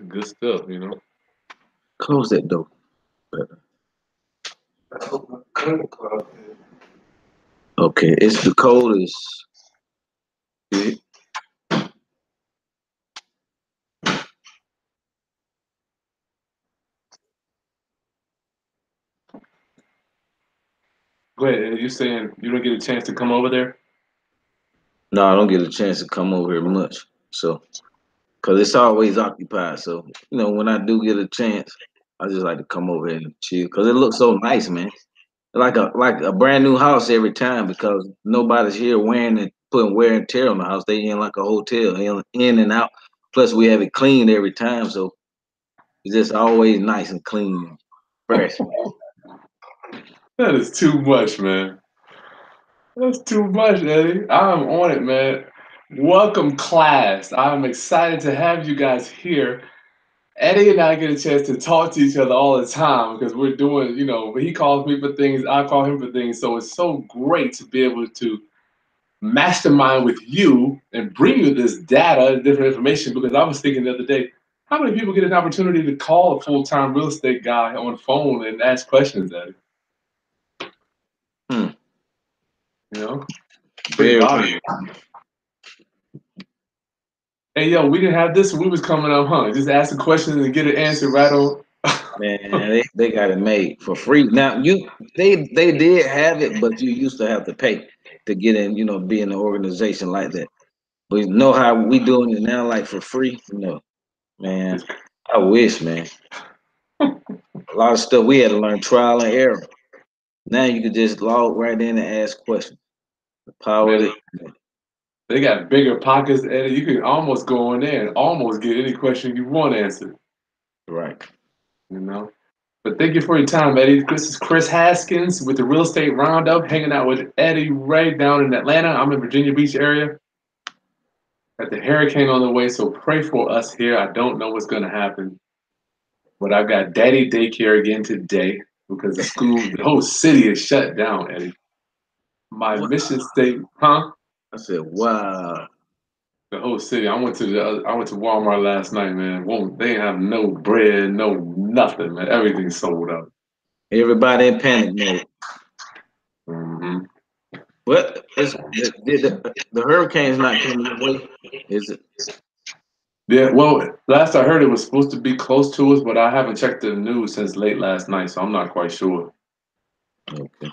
Good stuff, you know. Close that door. Okay, it's the code is Go ahead, Eddie. You saying you don't get a chance to come over there? no, I don't get a chance to come over here much. So, cause it's always occupied. So, when I do get a chance, I just like to come over here and chill. Cause it looks so nice, man. Like a brand new house every time because nobody's here wearing and putting wear and tear on the house. They in like a hotel, in and out. Plus, we have it cleaned every time, so it's just always nice and clean, and fresh. That is too much, man. That's too much, Eddie. I'm on it, man. Welcome, class. I'm excited to have you guys here. Eddie and I get a chance to talk to each other all the time because we're doing, he calls me for things, I call him for things. So it's so great to be able to mastermind with you and bring you this data and different information because I was thinking the other day, how many people get an opportunity to call a full-time real estate guy on the phone and ask questions, Eddie? Hmm. You know, pretty Very valuable. Hey, yo, we didn't have this when we was coming up, huh? Just ask a question and get an answer right on. man. They got it made for free. Now they did have it, but you used to have to pay to get in. Be in an organization like that. But you know how we doing it now, like for free? No, man. I wish, man. A lot of stuff we had to learn trial and error. Now you could just log right in and ask questions. The power of Man, the internet. they got bigger pockets, Eddie. You can almost go in there and almost get any question you want answered, Right. you know? But thank you for your time, Eddie. This is Chris Haskins with the Real Estate Roundup, hanging out with Eddie Ray down in Atlanta. I'm in Virginia Beach area. Got the hurricane on the way, so pray for us here. I don't know what's going to happen, but I've got daddy daycare again today because the whole city is shut down, Eddie. My Wow. mission statement, huh? I said, wow. The whole city. I went to Walmart last night, man. Won't they have no bread, no nothing, man. Everything's sold out. Everybody in panic mode. Hmm. But the hurricane's not coming your way, is it? Yeah, well, last I heard it was supposed to be close to us, but I haven't checked the news since late last night, so I'm not quite sure. Okay.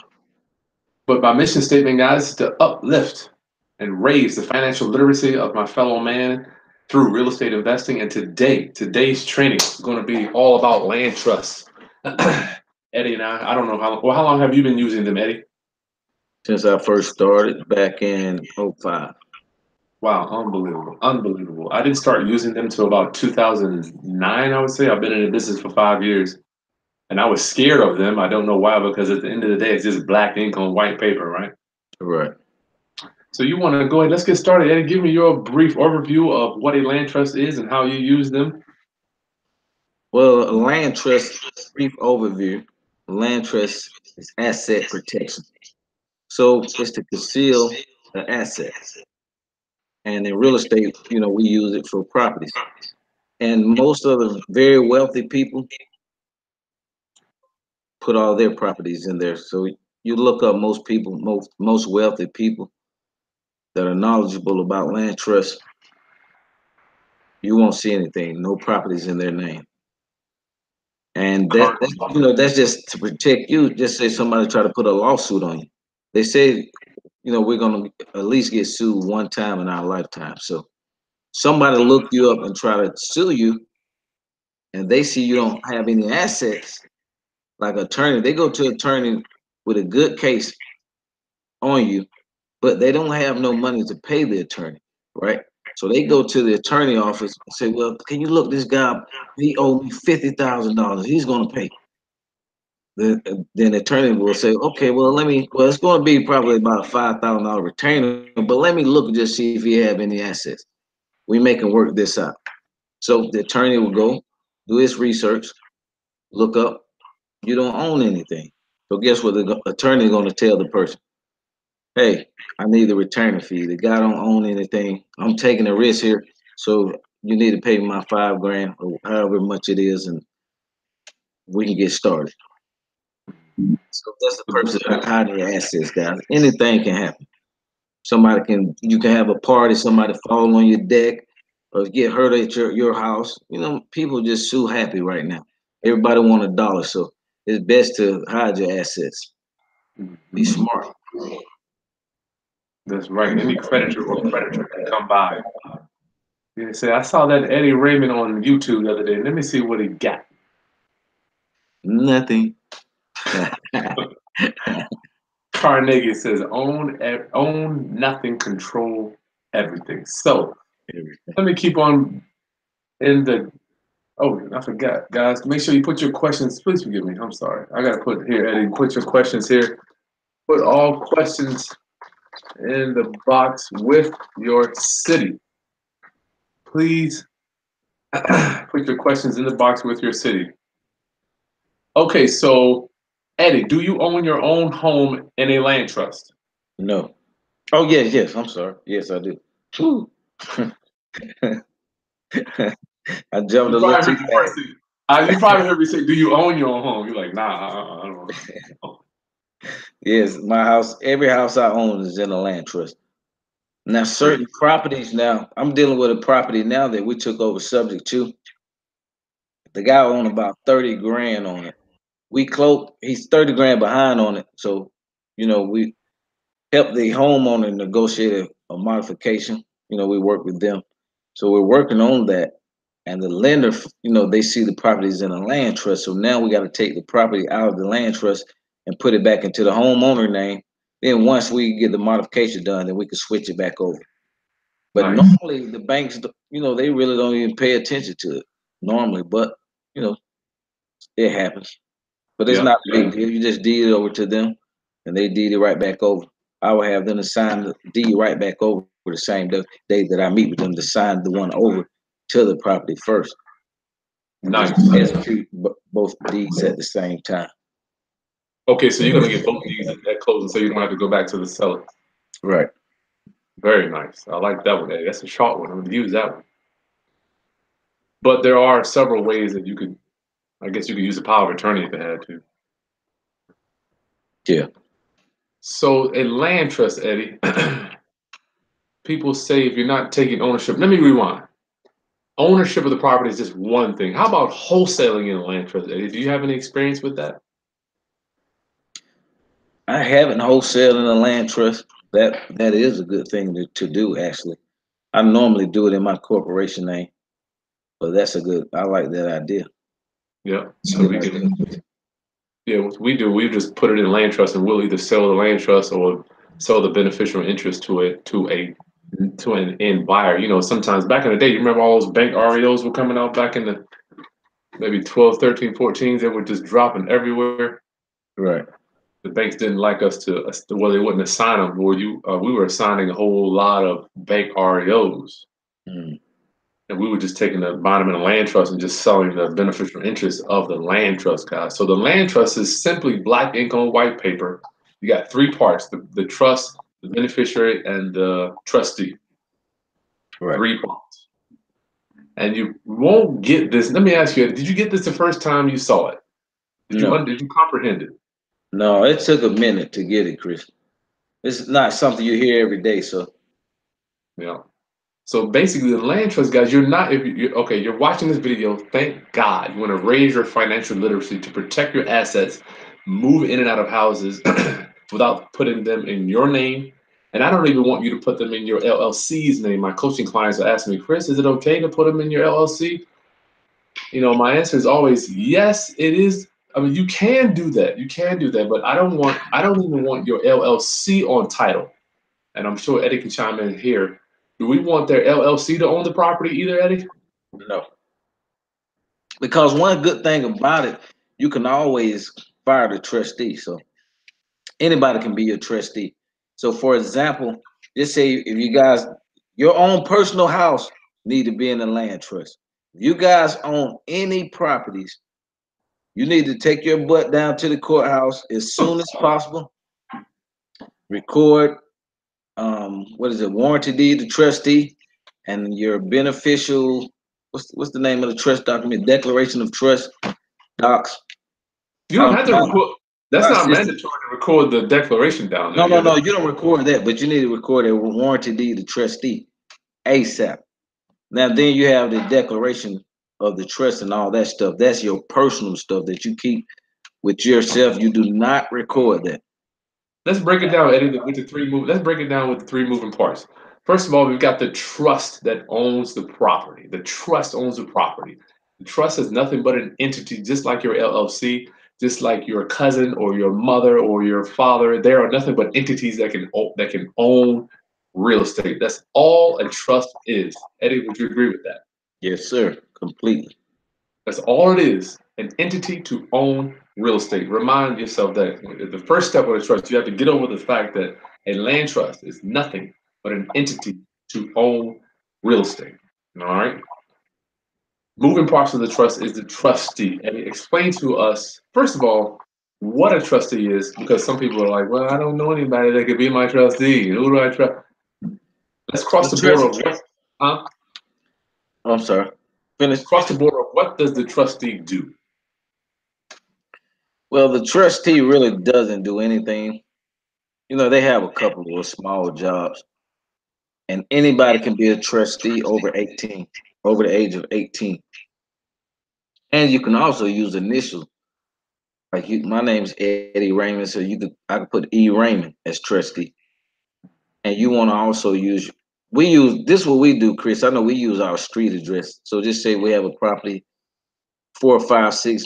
But my mission statement, guys, is to uplift and raise the financial literacy of my fellow man through real estate investing. And today's training is going to be all about land trusts. Eddie and I don't know how long have you been using them, Eddie? Since I first started back in '05. Wow, unbelievable, unbelievable. I didn't start using them till about 2009, I would say. I've been in the business for 5 years, and I was scared of them. I don't know why, because at the end of the day, it's just black ink on white paper, right? Right. So you want to go ahead, let's get started. Eddie, give me your brief overview of what a land trust is and how you use them. Well, a land trust, brief overview. Land trust is asset protection. So it's to conceal the assets. And in real estate, we use it for properties. And most of the very wealthy people put all their properties in there. So you look up most people, most wealthy people that are knowledgeable about land trusts, you won't see anything, no properties in their name. And that's just to protect you. Just say somebody try to put a lawsuit on you. They say, we're gonna at least get sued one time in our lifetime. So somebody look you up and try to sue you, and they see you don't have any assets, like attorney, they go to attorney with a good case on you, but they don't have no money to pay the attorney, right? So they go to the attorney office and say, "Well, can you look this guy up? He owed me $50,000. He's gonna pay." Then the attorney will say, "Okay, well, well, it's going to be probably about a $5,000 retainer, but let me look and just see if he have any assets. We make him work this out." So the attorney will go do his research, look up. You don't own anything. So guess what? The attorney is going to tell the person, "Hey, I need the retainer fee. The guy don't own anything. I'm taking a risk here, so you need to pay my $5 grand or however much it is, and we can get started. So that's the purpose of hiding your assets, guys. Anything can happen. You can have a party, somebody fall on your deck, or get hurt at your house. You know, people just so happy right now. Everybody want a dollar, so it's best to hide your assets. Be smart. That's right. Any creditor or predator can come by. Yeah, say, I saw that Eddie Raymond on YouTube the other day. Let me see what he got. Nothing. Carnegie says, own nothing, control everything. So let me keep on in the. Oh, I forgot, guys. Make sure you put your questions. Please forgive me. I'm sorry. I gotta put here, Eddie. Put your questions here. Put all questions in the box with your city. Please put your questions in the box with your city. Okay, so Eddie, do you own your own home in a land trust? No. Oh yes, yes. I'm sorry. Yes, I do. Whew. I jumped You a little probably too heard me fast. say, you probably heard me say, "Do you own your own home?" You're like, "Nah, I don't know." Yes, my house. Every house I own is in a land trust. Now, certain properties. Now, I'm dealing with a property now that we took over subject to. The guy owned about 30 grand on it. He's 30 grand behind on it. So, we helped the homeowner negotiate a modification. We work with them. So we're working on that. And the lender, they see the properties in a land trust. So now we got to take the property out of the land trust and put it back into the homeowner name. Then once we get the modification done, then we can switch it back over. But Nice. normally the banks, they really don't even pay attention to it normally. But, you know, it happens. But it's Yeah. not a big deal. You just deed it over to them, and they deed it right back over. I will have them to sign the deed right back over the same day that I meet with them to sign the one over to the property first, and just Nice. execute both deeds at the same time. Okay, so you're gonna get both of these at closing, so you don't have to go back to the seller. Right. Very nice. I like that one, Eddie. That's a short one. I'm gonna use that one. But there are several ways that you could. I guess you could use the power of attorney if you had to. Yeah. So a land trust, Eddie. People say if you're not taking ownership. Let me rewind. Ownership of the property is just one thing. How about wholesaling in a land trust, Eddie? Do you have any experience with that? I haven't wholesaled in a land trust. That is a good thing to do, actually. I normally do it in my corporation name, but I like that idea. Yeah. It's a So good we can. idea. Yeah, what we do. We just put it in land trust, and we'll either sell the land trust or sell the beneficial interest to it to an end buyer. Sometimes back in the day, you remember all those bank REOs were coming out back in the maybe 12, 13, 14s. They were just dropping everywhere. Right. The banks didn't like us well, they wouldn't assign them. Or we were assigning a whole lot of bank REOs. Mm. And we were just taking the bottom of the land trust and just selling the beneficial interest of the land trust, guys. So the land trust is simply black ink on white paper. You got three parts: the trust, the beneficiary, and the trustee. Right. Three parts. And you won't get this. Let me ask you: did you get this the first time you saw it? No. Did you comprehend it? No, it took a minute to get it, Chris. It's not something you hear every day, so Yeah. So basically, the land trust, guys, you're not, if you're, okay, you're watching this video, thank God. You want to raise your financial literacy to protect your assets, move in and out of houses without putting them in your name. And I don't even want you to put them in your LLC's name. My coaching clients are asking me, Chris, is it okay to put them in your LLC? My answer is always yes, it is. I mean, you can do that. You can do that, but I don't even want your LLC on title. And I'm sure Eddie can chime in here. Do we want their LLC to own the property either, Eddie? no. Because one good thing about it, you can always fire the trustee. So anybody can be your trustee. So for example, just say if you guys your own personal house need to be in a land trust. If you guys own any properties, you need to take your butt down to the courthouse as soon as possible. Record what is it, warranty deed to trustee, and your beneficial. What's the name of the trust document? Declaration of trust docs. You don't have to My, record. That's my not system. mandatory to record the declaration down there. No, no, Yeah, no. that's You don't record that, but you need to record a warranty deed to trustee ASAP. Now, then you have the declaration of the trust and all that stuff. That's your personal stuff that you keep with yourself. You do not record that. Let's break it down, Eddie, with the three move. Let's break it down with the three moving parts. First of all, we've got the trust that owns the property. The trust owns the property. The trust is nothing but an entity, just like your LLC, just like your cousin or your mother or your father. There are nothing but entities that can own real estate. That's all a trust is. Eddie, would you agree with that? Yes, sir. Completely. That's all it is, an entity to own real estate. Remind yourself that the first step of a trust, you have to get over the fact that a land trust is nothing but an entity to own real estate. All right. Moving parts of the trust is the trustee. And explain to us, first of all, what a trustee is, because some people are like, well, I don't know anybody that could be my trustee. Who do I trust? Let's cross The the border of trust. what, huh? I'm sorry. Finish. Cross the border of what does the trustee do? Well, the trustee really doesn't do anything. You know, they have a couple of small jobs, and anybody can be a trustee over 18, over the age of 18. And you can also use initials. Like my name's Eddie Raymond, so I could put E Raymond as trustee. And you want to also use we use this is what we do, Chris. I know we use our street address. So just say we have a property 456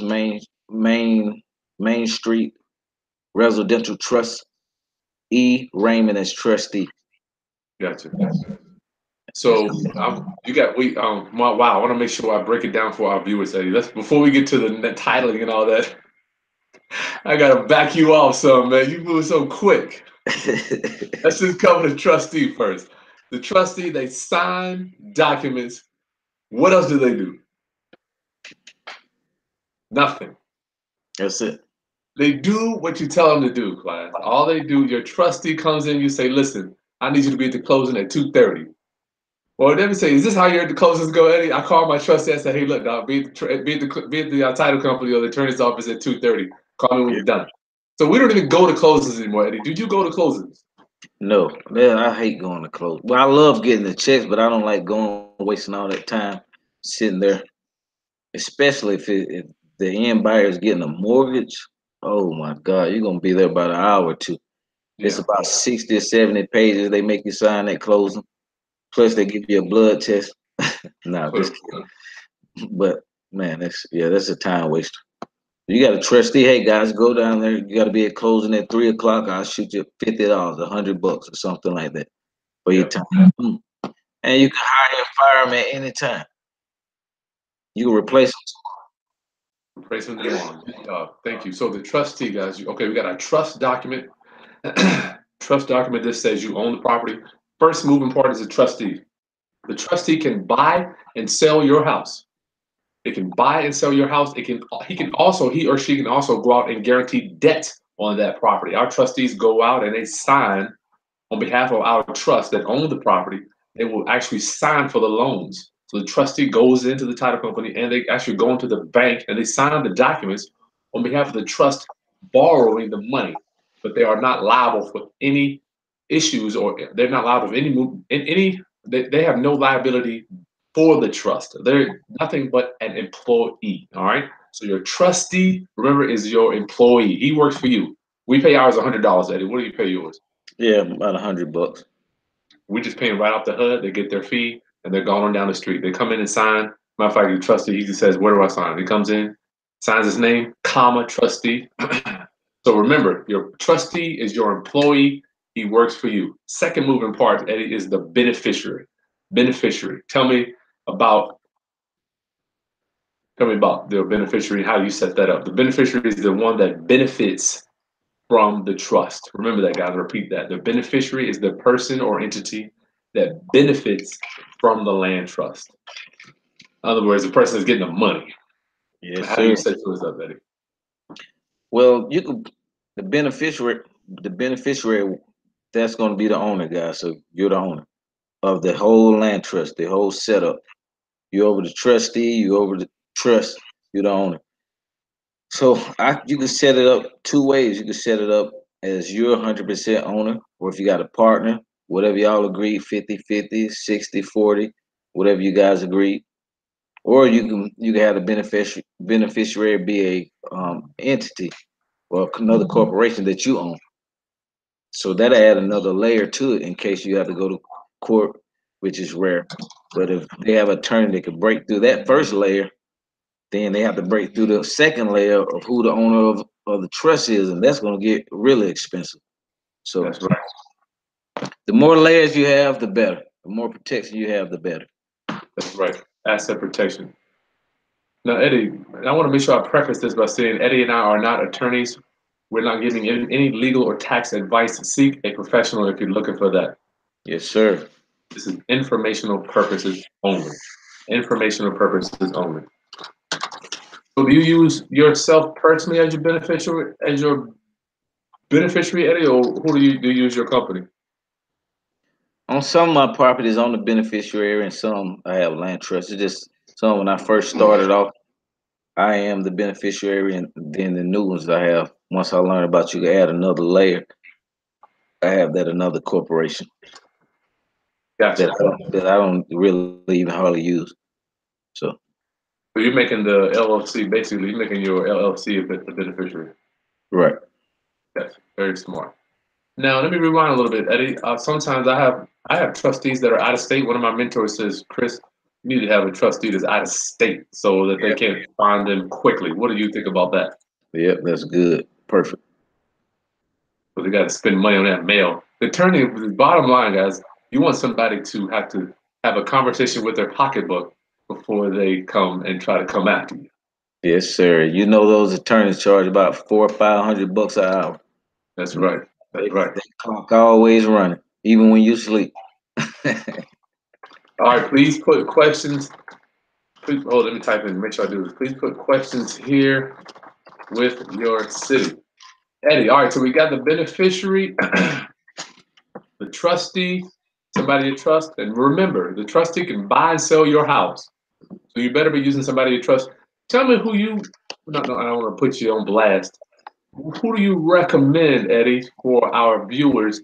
Main Street Residential Trust. E Raymond as trustee. Gotcha. So you got wow. I want to make sure I break it down for our viewers, Eddie. Let's before we get to the titling and all that. I gotta back you off, some man. You move so quick. Let's just cover the trustee first. The trustee, they sign documents. What else do they do? Nothing. That's it. They do what you tell them to do, class. All they do, your trustee comes in, you say, listen, I need you to be at the closing at 2:30. Well, they would say, "Is this how your closings go, Eddie?" I call my trustee. I say, "Hey, look, dog, be at the title company or the attorney's office at 2:30. Call me when Yeah. you're done." So we don't even go to closings anymore, Eddie. Did you go to closings? No, man, I hate going to close. Well, I love getting the checks, but I don't like going wasting all that time sitting there, especially if the end buyer is getting a mortgage. Oh my God, you're gonna be there about an hour or two. It's Yeah. about 60 or 70 pages. They make you sign at closing. Plus, they give you a blood test. Nah, just kidding. But man, that's a time waster. You got a trustee. Hey guys, go down there. You got to be at closing at 3 o'clock. I'll shoot you $50, $100 or something like that for your Yeah. time. And you can hire and fire them at any time. You can replace Praise him tomorrow. Thank you. So the trustee, guys. Okay, we got a trust document. Trust document that says you own the property. First moving part is the trustee. The trustee can buy and sell your house. It can buy and sell your house. He or she can also go out and guarantee debt on that property. Our trustees go out and they sign on behalf of our trust that own the property. They will actually sign for the loans. So the trustee goes into the title company and they actually go into the bank and they sign the documents on behalf of the trust borrowing the money, but they are not liable for any issues or they're not liable for any they have no liability for the trust. They're nothing but an employee. All right. So your trustee, remember, is your employee. He works for you. We pay ours $100, Eddie. What do you pay yours? about $100. We just pay them right off the HUD. They get their fee and they're gone on down the street. They come in and sign. Matter of fact, the trustee, he just says, "Where do I sign?" He comes in, signs his name, comma, trustee. So remember, your trustee is your employee. He works for you. Second moving part, Eddie, is the beneficiary. Beneficiary. About Tell me about the beneficiary and how you set that up. The beneficiary is the one that benefits from the trust. Remember that, guys. Repeat that. The beneficiary is the person or entity that benefits from the land trust. In other words, the person is getting the money. Yes, How do sir. you set yours up, Eddie? Well, you could the beneficiary, that's going to be the owner, guys. So you're the owner. of the whole land trust, the whole setup. You over the trustee, you over the trust, you the owner. So you can set it up two ways. You can set it up as you're 100% owner, or if you got a partner, whatever y'all agree, 50-50, 60-40, whatever you guys agree. Or you can have the beneficiary be a entity or another corporation that you own. So that'll add another layer to it in case you have to go to court, which is rare. But if they have an attorney that can break through that first layer, then they have to break through the second layer of who the owner of the trust is, and that's going to get really expensive. So That's right. the more layers you have, the better. The more protection you have, the better. That's right. Asset protection. Now, Eddie, I want to make sure I preface this by saying Eddie and I are not attorneys. We're not giving any legal or tax advice. Seek a professional if you're looking for that. Yes, sir. This is informational purposes only. Informational purposes only. So do you use yourself personally as your beneficiary, Eddie, or who do you use your company? On some of my properties, I'm the beneficiary, and some I have land trusts. It's just some when I first started off, I am the beneficiary, and then the new ones I have. Once I learn about you can add another layer, I have that another corporation Gotcha. that I don't really even hardly use. So So you're making the LLC, basically, you're making your LLC the beneficiary. right. That's very smart. Now, let me rewind a little bit, Eddie. Sometimes I have trustees that are out of state. One of my mentors says, Chris, you need to have a trustee that's out of state so that they Yep. can find them quickly. What do you think about that? Yep, that's good. Perfect. So they got to spend money on that mail. The bottom line, guys, you want somebody to have a conversation with their pocketbook before they come and try to come after you. Yes, sir. You know those attorneys charge about 400 or 500 bucks an hour. That's And right. That's right. they clock always running, even when you sleep. All right, please put questions. Please, oh, let me type in. Make sure I do this. Please put questions here with your city. Eddie, all right, so we got the beneficiary, the trustee, somebody you trust. And remember, the trustee can buy and sell your house. So you better be using somebody you trust. Tell me who you, no, no, I don't want to put you on blast. Who do you recommend, Eddie, for our viewers?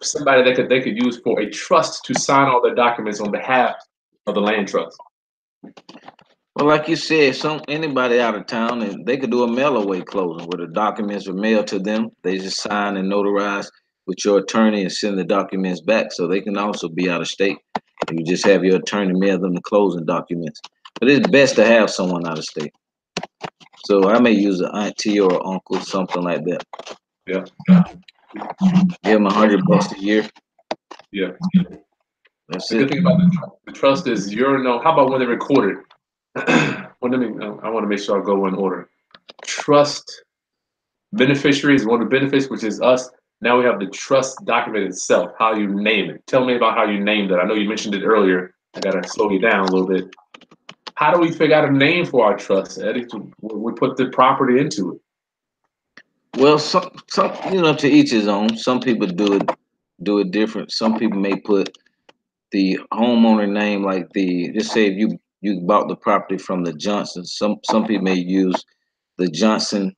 Somebody that they could use for a trust to sign all their documents on behalf of the land trust. Well, like you said, some anybody out of town, and they could do a mail away closing where the documents are mailed to them. They just sign and notarize with your attorney and send the documents back. So they can also be out of state. You just have your attorney mail them the closing documents. But it's best to have someone out of state. So I may use an auntie or an uncle, something like that. Yeah, Give them $100 a year. yeah. That's The good it. thing about the trust is you're no. How about when they record it? Well, I want to make sure I go in order. Trust beneficiary is one of the benefits, which is us. Now we have the trust document itself, how you name it. Tell me about how you named it. I know you mentioned it earlier. I gotta slow you down a little bit. How do we figure out a name for our trust, Eddie? We put the property into it. Well, some to each his own. Some people do it different. Some people may put the homeowner name like the just say if you bought the property from the Johnson. Some people may use the Johnson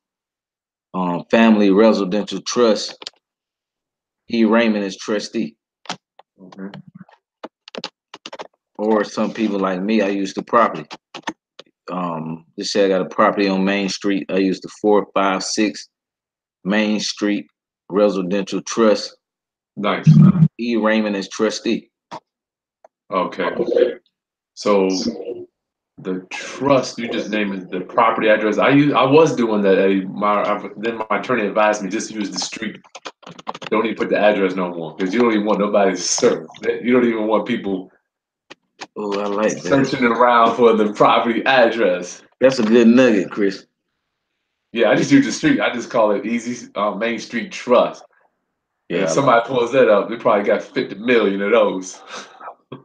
Family Residential Trust. E. Raymond is trustee. Mhm. Or some people like me, I use the property. Just say I got a property on Main Street. I use the 456 Main Street Residential Trust. Nice. E. Raymond is trustee. Okay. So the trust you just named is the property address. I was doing that. Then my attorney advised me just use the street. Don't even put the address no more because you don't even want nobody to search. You don't even want people Oh, I like that. searching around for the property address. That's a good nugget, Chris. Yeah, I just use the street. I just call it Easy Main Street Trust. And if Yeah, I like somebody pulls that up, they probably got 50 million of those. Let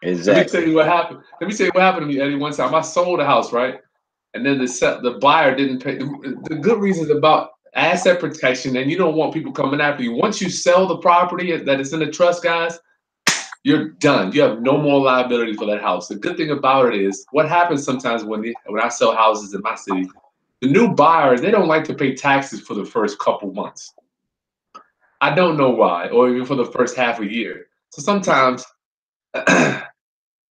me tell exactly. you what happened. Let me tell you what happened to me, Eddie. One time I sold a house, right? And then the buyer didn't pay. The good reasons about asset protection, and you don't want people coming after you. Once you sell the property that is in the trust, guys, you're done. You have no more liability for that house. The good thing about it is what happens sometimes when I sell houses in my city, the new buyers, they don't like to pay taxes for the first couple months. I don't know why, or even for the first half a year. So sometimes the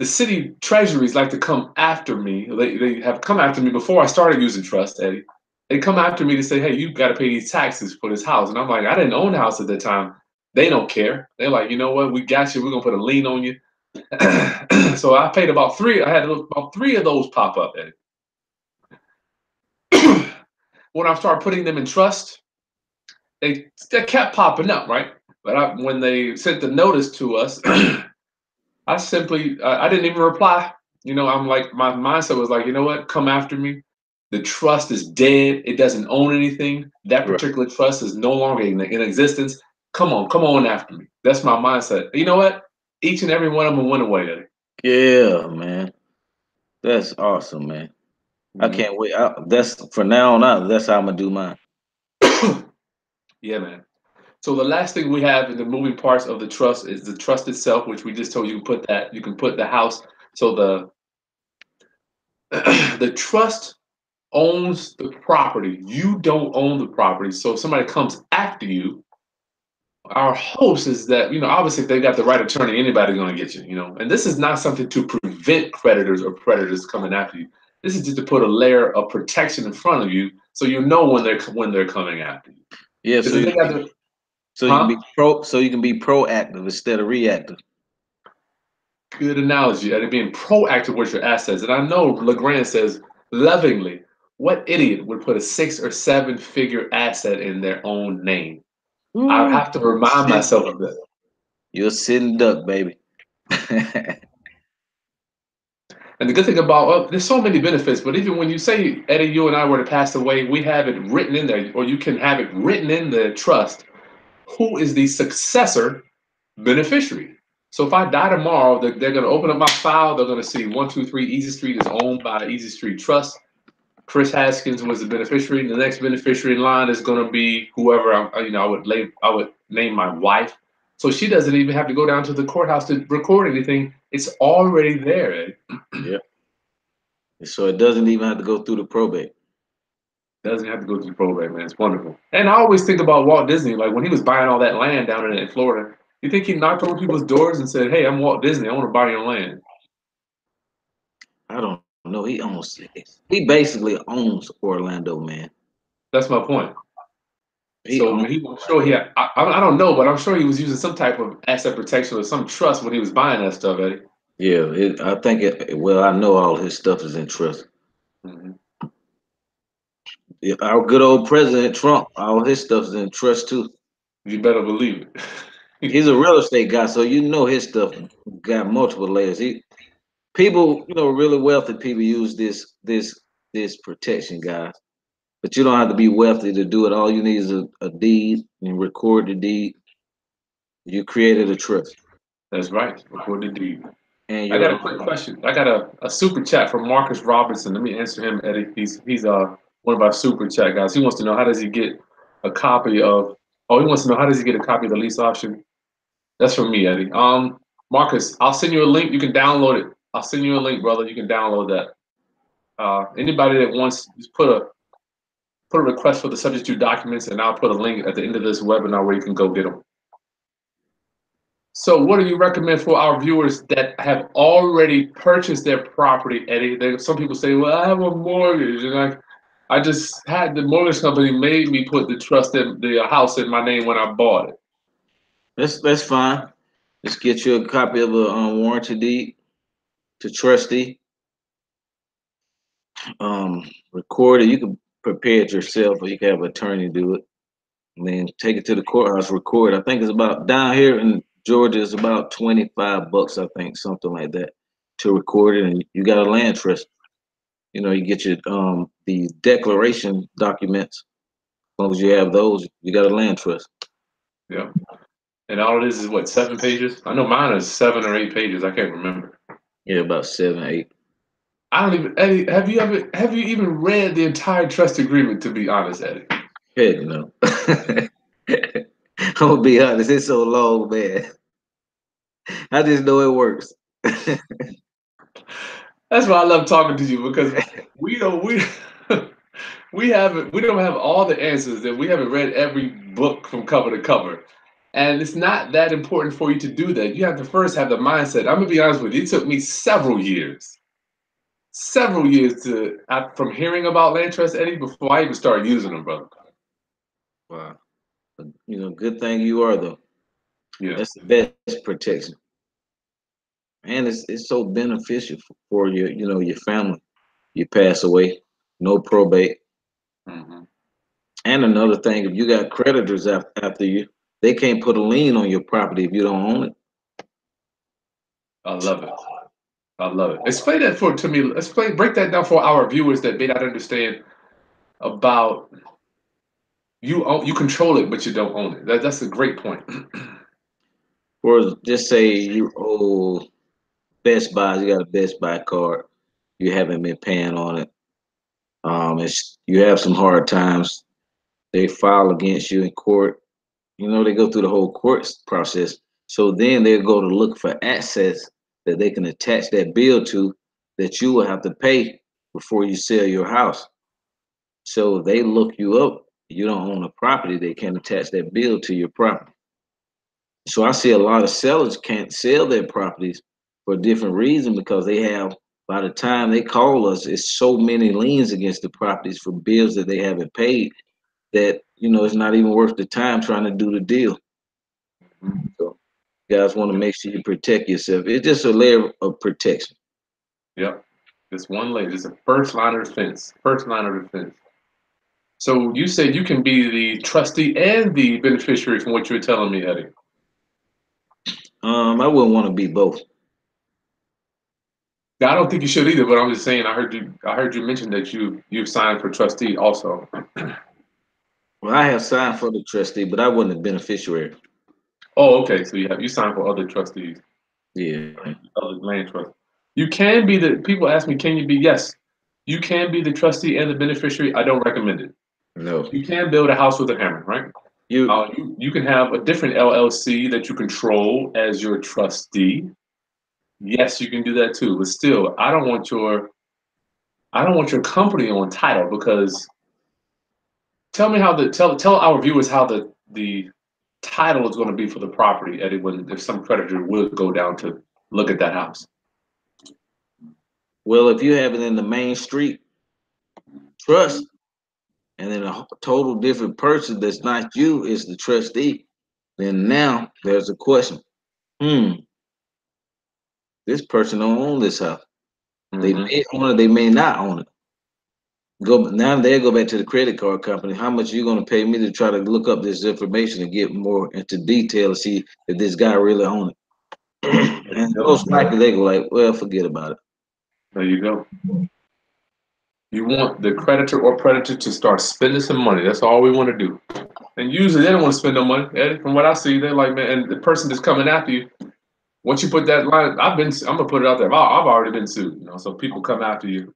city treasuries like to come after me. They have come after me before I started using Trust, Eddie. They come after me to say, hey, you got to pay these taxes for this house. And I'm like, I didn't own the house at the time. They don't care. They're like, you know what? We got you. We're going to put a lien on you. So I paid about three. I had about three of those pop up, Eddie. When I started putting them in trust, they kept popping up, right? But when they sent the notice to us, I simply I didn't even reply. You know, I'm like my mindset was like, you know what? Come after me. The trust is dead. It doesn't own anything. That Right. particular trust is no longer in existence. Come on after me. That's my mindset. You know what? Each and every one of them went away. Eddie. Yeah, man. That's awesome, man. I Mhm. can't wait. That's for now on out. That's how I'm gonna do mine. Yeah, man. So the last thing we have in the moving parts of the trust is the trust itself, which we just told you can put that. You can put the house. So the trust owns the property. You don't own the property. So if somebody comes after you, our hopes is that, you know, obviously if they got the right attorney, anybody's going to get you, you know. And this is not something to prevent creditors or predators coming after you. This is just to put a layer of protection in front of you so you know when they're coming after you. Yeah, Because if they got the so you can huh? be proactive instead of reactive. Good analogy. At it being proactive with your assets. And I know LeGrand says lovingly, what idiot would put a 6 or 7 figure asset in their own name? I Woo. have to remind Sit- myself of that. You're a sitting duck, baby. And the good thing about there's so many benefits, but even when you say Eddie, you and I were to pass away, we have it written in there, or you can have it written in the trust. Who is the successor beneficiary? So if I die tomorrow, they're going to open up my file. They're going to see 123 Easy Street is owned by Easy Street Trust. Chris Haskins was the beneficiary. The next beneficiary in line is going to be whoever I would name my wife. So she doesn't even have to go down to the courthouse to record anything. It's already there. Ed. Yeah. So it doesn't even have to go through the probate. Doesn't have to go through probate, man. It's wonderful. And I always think about Walt Disney, like when he was buying all that land down in Florida. You think he knocked on people's doors and said, "Hey, I'm Walt Disney. I want to buy your land." I don't know. He basically owns Orlando, man. That's my point. He So owns I'm sure he Orlando. had, I don't know, but I'm sure he was using some type of asset protection or some trust when he was buying that stuff, Eddie. Yeah, I think well, I know all his stuff is in trust. Hmm. Yeah, our good old President Trump, all his stuff is in trust too. You better believe it. He's a real estate guy, so you know his stuff got multiple layers. People, really wealthy people use this protection, guys. But you don't have to be wealthy to do it. All you need is a deed and record the deed. You created a trust, That's right. Record the deed. and I got you're a quick question. I got a super chat from Marcus Robinson. Let me answer him, Eddie. He's one of our super chat guys. He wants to know how does he get a copy of. Oh, he wants to know how does he get a copy of the lease option. That's from me, Eddie. Marcus, I'll send you a link. You can download it. I'll send you a link, brother. You can download that. Anybody that wants, just put a request for the subject to documents, and I'll put a link at the end of this webinar where you can go get them. So, what do you recommend for our viewers that have already purchased their property, Eddie? Some people say, "Well, I have a mortgage, and I just had the mortgage company made me put the house in my name when I bought it." that's fine. Just get you a copy of a warranty deed to trustee. Record it. You can prepare it yourself, or you can have an attorney do it. And then take it to the courthouse. Record. I think it's about down here in Georgia. It's about $25. I think something like that to record it, and you got a land trust. You get your the declaration documents. As long as you have those, you got a land trust. Yeah, and all it is what 7 pages? I know mine is 7 or 8 pages. I can't remember. Yeah, about 7, 8. I don't even. Eddie, have you even read the entire trust agreement? To be honest, Eddie. Heck no. I'm gonna be honest. It's so long, man. I just know it works. That's why I love talking to you because we don't we we don't have all the answers and we haven't read every book from cover to cover. And it's not that important for you to do that. You have to first have the mindset. I'm gonna be honest with you, it took me several years from hearing about land trust, Eddie, before I even started using them, brother. Wow. Good thing you are though. Yeah. That's the best protection, and it's so beneficial for your family. You pass away, no probate, Hmm. and another thing, if you got creditors after you, they can't put a lien on your property if you don't own it. I love it. I love it. Explain that for to me. Break that down for our viewers that may not understand about you control it, but you don't own it. That's a great point. Or just say you owe Best Buy, you got a Best Buy card, you haven't been paying on it. You have some hard times. They file against you in court. They go through the whole courts process. So then they go to look for assets that they can attach that bill to that you will have to pay before you sell your house. So they look you up. You don't own a property, they can attach that bill to your property. So I see a lot of sellers can't sell their properties for a different reason because by the time they call us, it's so many liens against the properties for bills that they haven't paid that, it's not even worth the time trying to do the deal. So you guys want to make sure you protect yourself. It's just a layer of protection. Yep. This one lady, it's a first line of defense. First line of defense. So you said you can be the trustee and the beneficiary from what you were telling me, Eddie. I wouldn't want to be both. Now, I don't think you should either, but I'm just saying I heard you mention that you've signed for trustee also. Well, I have signed for the trustee, but I wasn't a beneficiary. Oh, okay. So you signed for other trustees, Yeah. other land trusts. You can be the people ask me, can you be? Yes, you can be the trustee and the beneficiary. I don't recommend it. No. You can build a house with a hammer, right? You You can have a different LLC that you control as your trustee. Yes, you can do that too. But still, I don't want your company on title because tell me how the tell our viewers how the title is going to be for the property, Eddie, when if some creditor would go down to look at that house. well, if you have it in the main street trust, and then a total different person that's not you is the trustee, then now there's a question. Hmm, this person don't own this house. They Hmm. may own it, they may not own it. They go back to the credit card company. How much are you going to pay me to try to look up this information and get more into detail to see if this guy really own it? There you And go. most likely they go like, well, forget about it. There you go. You want the creditor or predator to start spending some money. That's all we want to do. And usually they don't want to spend no money. Eddie, from what I see, they're like, man, and the person that's coming after you, once you put that line, I'm gonna put it out there. I've already been sued, so people come after you.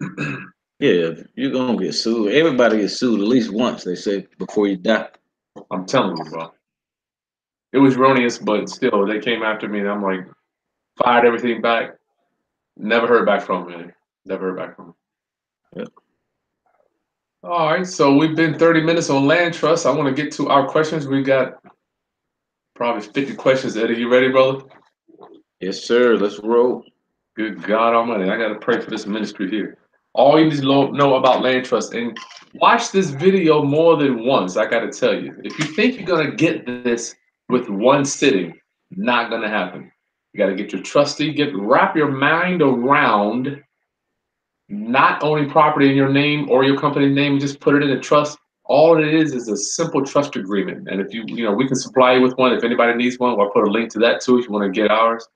Yeah, you're gonna get sued. Everybody gets sued at least once, they say, before you die. I'm telling you, bro. It was erroneous, but still, they came after me, and I'm like, fired everything back. Never heard back from me. Never heard back from me. Yeah. All right, so we've been 30 minutes on land trust. I want to get to our questions. We got probably 50 questions. Eddie, you ready, brother? Yes, sir. Let's roll. Good God Almighty, I got to pray for this ministry here. All you need to know about land trust and watch this video more than once. I got to tell you, if you think you're going to get this with one sitting, not going to happen. You got to get your trustee, wrap your mind around not owning property in your name or your company name, just put it in a trust. All it is a simple trust agreement. And if we can supply you with one. If anybody needs one, I'll put a link to that too. If you want to get ours,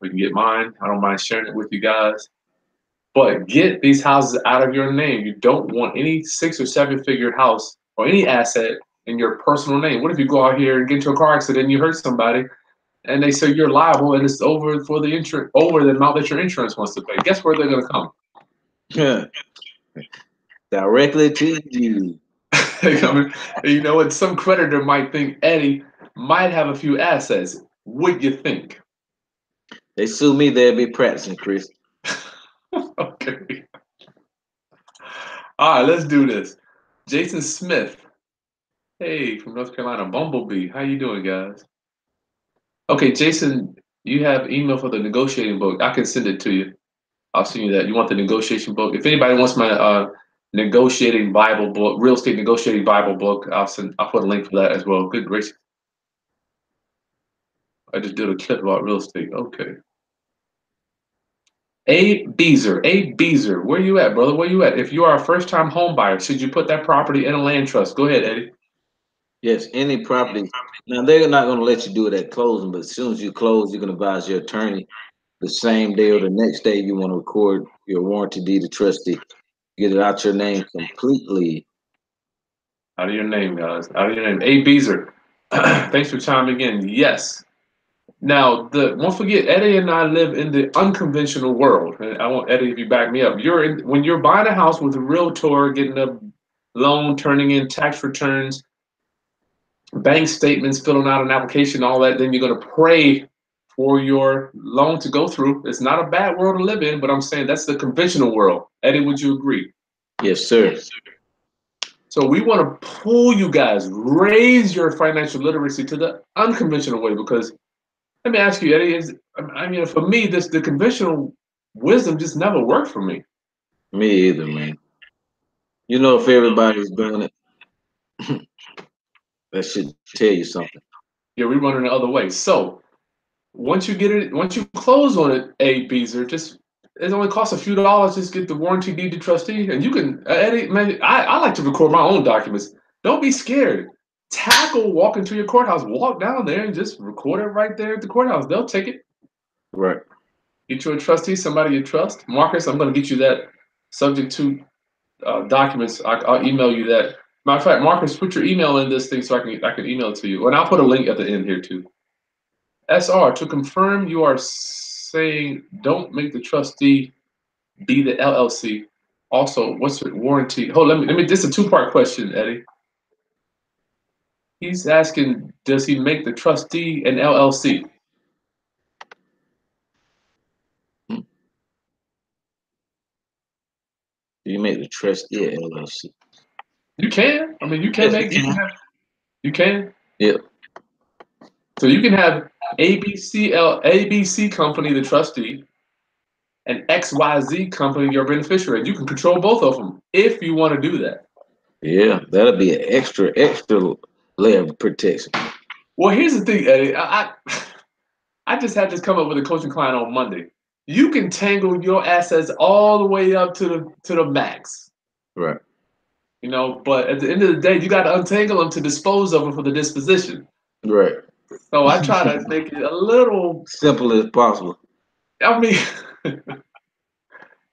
we can get mine. I don't mind sharing it with you guys. But get these houses out of your name. You don't want any 6 or 7 figure house or any asset in your personal name. What if you go out here and get into a car accident and you hurt somebody and they say you're liable and it's over for the insurance over the amount that your insurance wants to pay? Guess where they're gonna come? Directly to you. I mean, you know what? Some creditor might think Eddie might have a few assets. What do you think? They sue me, they'll be practicing, Chris. Okay. All right, let's do this. Jason Smith. Hey, from North Carolina, Bumblebee. How you doing, guys? Okay, Jason, you have email for the negotiating book. I can send it to you. I'll send you that. You want the negotiation book? If anybody wants my negotiating Bible book, real estate negotiating Bible book, I'll put a link for that as well. Good gracious. I just did a clip about real estate. Okay. A Beezer, where you at, brother? Where you at? If you are a first-time home buyer, should you put that property in a land trust? Go ahead, Eddie. Yes, any property. Now they're not going to let you do it at closing, but as soon as you close, you can advise your attorney the same day or the next day you want to record your warranty deed to trustee. Get it out your name completely. Out of your name, guys. Out of your name. A Beezer. Thanks for chiming in. Yes. Now, don't forget, Eddie and I live in the unconventional world. And I want Eddie if you back me up. When you're buying a house with a realtor, getting a loan, turning in tax returns, bank statements, filling out an application, all that, then you're going to pray for your loan to go through. It's not a bad world to live in, but I'm saying that's the conventional world. Eddie, would you agree? Yes, sir. So we want to pull you guys, raise your financial literacy to the unconventional way. Because let me ask you, Eddie, I mean, for me, the conventional wisdom just never worked for me. Me either, man. You know, if everybody's doing it, that should tell you something. Yeah, we running the other way. So once you close on it, A Beezer, just it only costs a few dollars. Just get the warranty deed to trustee, and you can Eddie. Man, I like to record my own documents. Don't be scared. Tackle walking to your courthouse. Walk down there and just record it right there at the courthouse. They'll take it. Right. Get you a trustee, somebody you trust. Marcus, I'm going to get you that subject to documents. I'll email you that. Matter of fact, Marcus, put your email in this thing so I can email it to you, and I'll put a link at the end here too. SR, to confirm, you are saying don't make the trustee be the LLC. Also, what's the warranty? Hold, let me. This is a two-part question, Eddie. He's asking, does he make the trustee an LLC? Do you make the trustee at LLC? You can. I mean, you can Yes, you make. You can can. have. You can. Yep. So you can have ABC company, the trustee, and XYZ company, your beneficiary. You can control both of them if you want to do that. Yeah, that'll be an extra layer of protection. Well, here's the thing, Eddie. I just had this come up with a coaching client on Monday. You can tangle your assets all the way up to the max, Right. you know. But at the end of the day, you got to untangle them to dispose of them for the disposition. Right. So I try to make it a little. Simple as possible. I mean,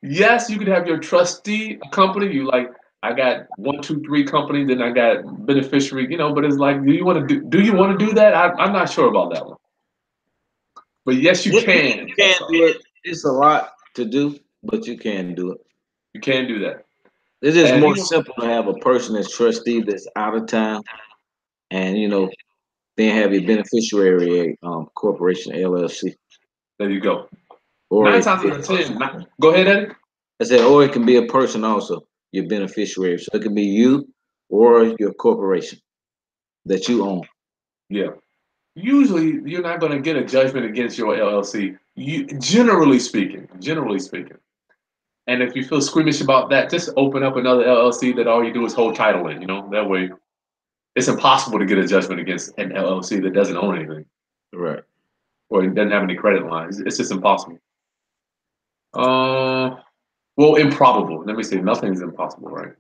yes, you could have your trustee company. You like, I got one, two, three company. Then I got beneficiary. You know, but it's like, do you want to do that? I'm not sure about that one. But yes, you You can. can do it. It's a lot to do, but you can do it. You can do that. It's just And more simple to have a person as trustee that's out of town, and then have your beneficiary corporation LLC, there you go. or Nine it can times be out a of person. 10. Go ahead, Eddie. I said, or it can be a person also, your beneficiary. So it can be you or your corporation that you own. Yeah. Usually, you're not going to get a judgment against your LLC. Generally speaking. And if you feel squeamish about that, just open up another LLC that all you do is hold title in. You know, that way it's impossible to get a judgment against an LLC that doesn't own anything Right. or it doesn't have any credit lines. It's just impossible. Uh, well, improbable. Let me say, nothing is impossible, right?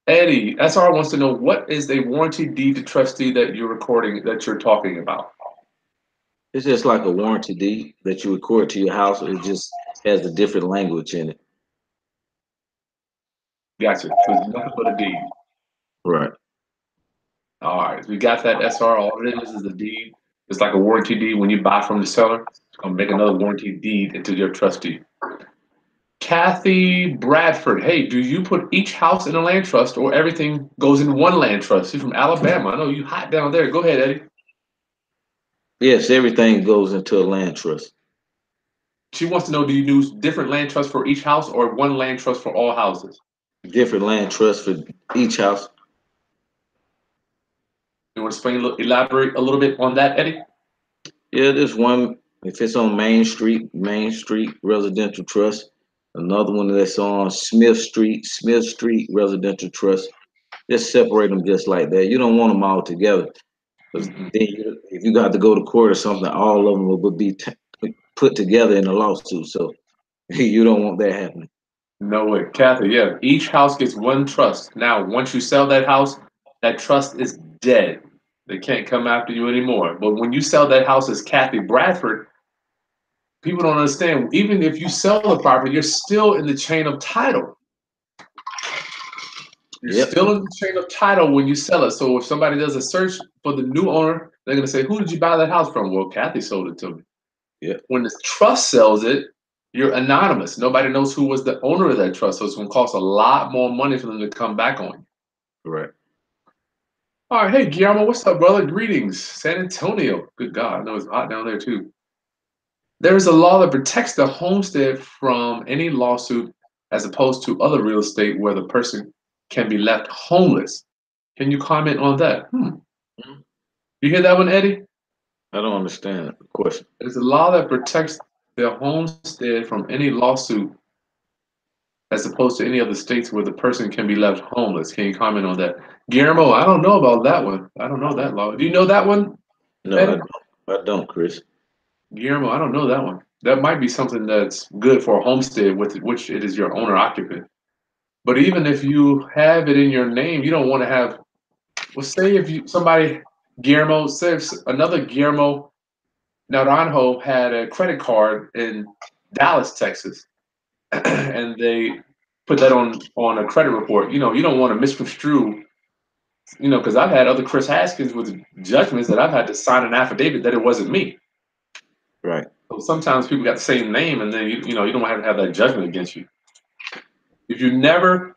Eddie, SR wants to know what is a warranty deed to trustee that you're talking about. It's just like a warranty deed that you record to your house. It just has a different language in it. Gotcha. So it's nothing but a deed. Right. All right, we got that SR. All it is a deed. It's like a warranty deed when you buy from the seller. It's gonna make another warranty deed into your trustee. Kathy Bradford, hey, do you put each house in a land trust or everything goes in one land trust? She's from Alabama. I know you hot down there. Go ahead, Eddie. Yes, everything goes into a land trust. She wants to know, do you do different land trusts for each house or one land trust for all houses? Different land trusts for each house. You want to explain, elaborate a little bit on that, Eddie? Yeah, there's one if it's on Main Street Residential Trust. Another one that's on Smith Street Residential Trust. Just separate them just like that. You don't want them all together because Mm-mm. if you got to go to court or something, all of them will be put together in a lawsuit. So you don't want that happening. No way. Kathy, yeah. Each house gets one trust. Now, once you sell that house, that trust is dead. They can't come after you anymore. But when you sell that house as Kathy Bradford, people don't understand. Even if you sell the property, you're still in the chain of title. You're Yep, still in the chain of title when you sell it. So if somebody does a search for the new owner, they're going to say, "Who did you buy that house from?" Well, Kathy sold it to me. yep, When the trust sells it, you're anonymous. Nobody knows who was the owner of that trust. So it's going to cost a lot more money for them to come back on you. correct. All right, hey Guillermo, what's up, brother? Greetings, San Antonio. Good God, I know it's hot down there too. There is a law that protects the homestead from any lawsuit as opposed to other real estate where the person can be left homeless. Can you comment on that? Mhm. You hear that one, Eddie? I don't understand the question. There's a law that protects the homestead from any lawsuit as opposed to any other states where the person can be left homeless. Can you comment on that? Guillermo, I don't know about that one. I don't know that law. Do you know that one, No, Eddie? I don't, Chris. Guillermo, I don't know that one. That might be something that's good for a homestead with which it is your owner occupant. But even if you have it in your name, you don't want to have. Well, say if you somebody Guillermo, say if another Guillermo Naranjo had a credit card in Dallas, Texas, and they put that on a credit report. You don't want to misconstrue. Because I've had other Chris Haskins with judgments that I've had to sign an affidavit that it wasn't me. Right. So sometimes people got the same name, and then you don't have to have that judgment against you. If you never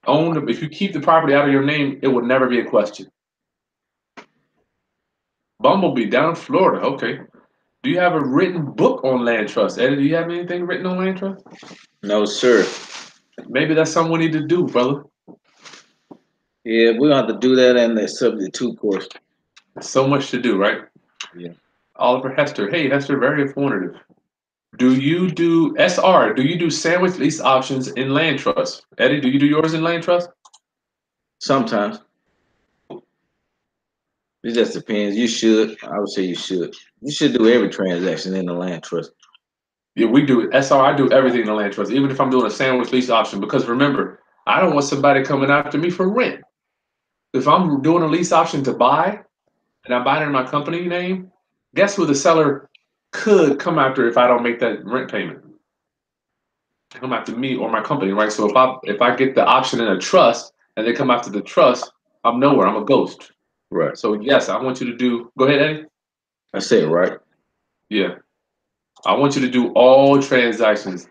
if you keep the property out of your name, it would never be a question. Bumblebee down in Florida. Okay. Do you have a written book on land trust, Eddie? Do you have anything written on land trust? No, sir. Maybe that's something we need to do, brother. Yeah, we're gonna have to do that in the subject two course. So much to do, right? Yeah. Oliver Hester. Hey, Hester, very informative. Do you do SR? Do you do sandwich lease options in land trust? Eddie, do you do yours in land trust? Sometimes. It just depends. You should. I would say you should. You should do every transaction in the land trust. Yeah, we do it. SR, I do everything in the land trust, even if I'm doing a sandwich lease option. Because remember, I don't want somebody coming after me for rent. If I'm doing a lease option to buy and I'm buying it in my company name, guess who the seller could come after if I don't make that rent payment? Come after me or my company, right? So if I get the option in a trust and they come after the trust, I'm nowhere. I'm a ghost. Right. So yes, I want you to do. Go ahead, Eddie. I said right. Yeah, I want you to do all transactions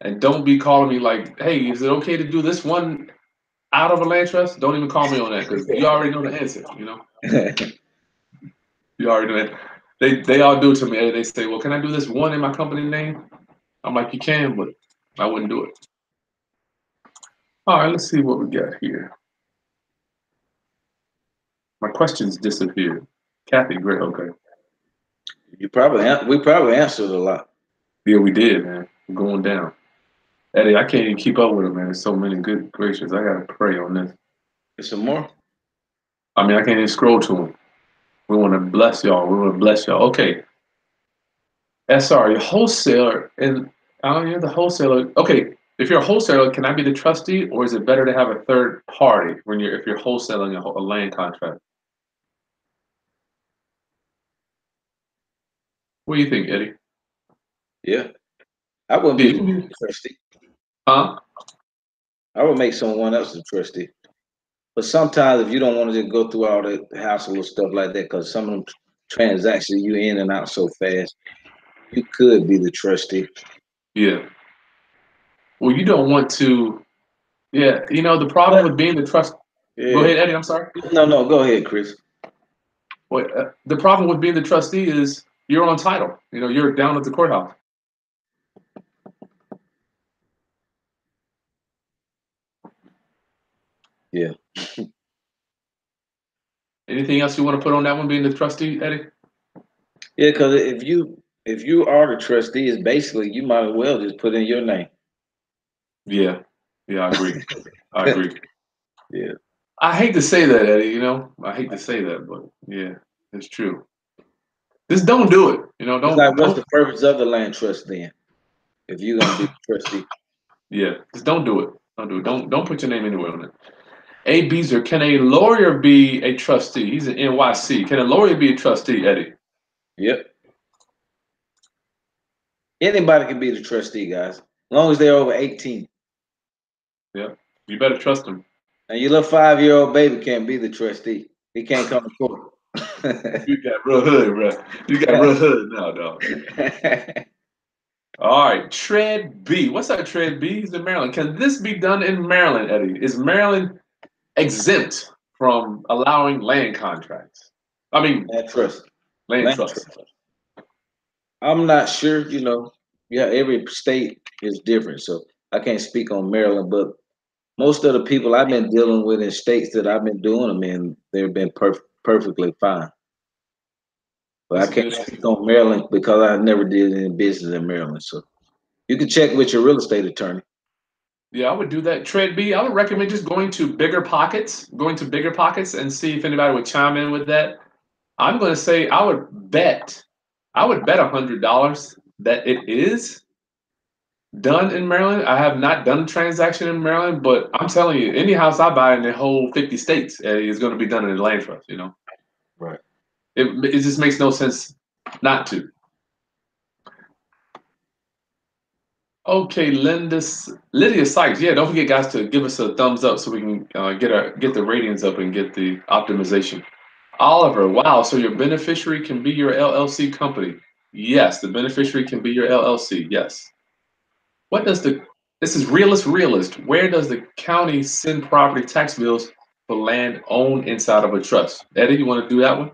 and don't be calling me like, "Hey, is it okay to do this one out of a land trust?" Don't even call me on that because you already know the answer. You already know it. They all do it to me. They say, "Well, can I do this one in my company name?" I'm like, "You can, but I wouldn't do it." All right, let's see what we got here. My questions disappeared. Kathy, great. Okay. We probably answered a lot. Yeah, we did, man. We're going down. Eddie, I can't even keep up with it, man. There's so many good gracious. I gotta pray on this. There's some more. I mean, I can't even scroll to them. We want to bless y'all. We want to bless y'all. Okay. SR, your wholesaler, and you're the wholesaler. Okay, if you're a wholesaler, can I be the trustee, or is it better to have a third party if you're wholesaling a land contract? What do you think, Eddie? Yeah. I wouldn't Yeah, be you the can be. trustee. Huh? I would make someone else the trustee. But sometimes if you don't want to just go through all the hassle and stuff like that, because some of them transactions you in and out so fast, you could be the trustee. Yeah. Well, you don't want to. Yeah, the problem But with being the trust. Go yeah. ahead, Eddie. I'm sorry. No, go ahead, Chris. Well, the problem with being the trustee is you're on title. You know, you're down at the courthouse. Yeah. Anything else you want to put on that one, being the trustee, Eddie? Yeah, because if you are the trustee, it's basically you might as well just put in your name. Yeah, yeah, I agree. I agree. Yeah. I hate to say that, Eddie. You know, I hate to say that, but yeah, it's true. Just don't do it. You know, It's like, what's don't. the purpose of the land trust then? If you're gonna be the trustee. Yeah, just don't do it. Don't do it. Don't put your name anywhere on it. A Beezer, can a lawyer be a trustee? He's an NYC. Can a lawyer be a trustee, Eddie? Yep. Anybody can be the trustee, guys, as long as they're over 18. Yeah, you better trust him. And your little 5-year-old baby can't be the trustee. He can't come to court. You got real hood, bro. You got real hood now, dog. All right, Tread B. What's up, Tread B? He's in Maryland. Can this be done in Maryland, Eddie? Is Maryland exempt from allowing land contracts? I mean, Land trust. land Land trusts. trust. I'm not sure, yeah, every state is different. So I can't speak on Maryland, but most of the people I've been dealing with in states that I've been doing them in, they've been perfectly fine. But I That's can't good. speak on Maryland because I never did any business in Maryland. So you can check with your real estate attorney. Yeah, I would do that. Tread B, I would recommend just going to bigger pockets and see if anybody would chime in with that. I'm going to say I would bet $100 that it is done in Maryland. I have not done a transaction in Maryland, but I'm telling you, any house I buy in the whole 50 states is going to be done in a land trust. You know, Right. it just makes no sense not to. Okay, Lydia Sykes. Yeah, don't forget, guys, to give us a thumbs up so we can get the ratings up and get the optimization. Oliver, wow. So your beneficiary can be your LLC company. Yes, the beneficiary can be your LLC. Yes. What does the This is realist. Where does the county send property tax bills for land owned inside of a trust? Eddie, you want to do that one?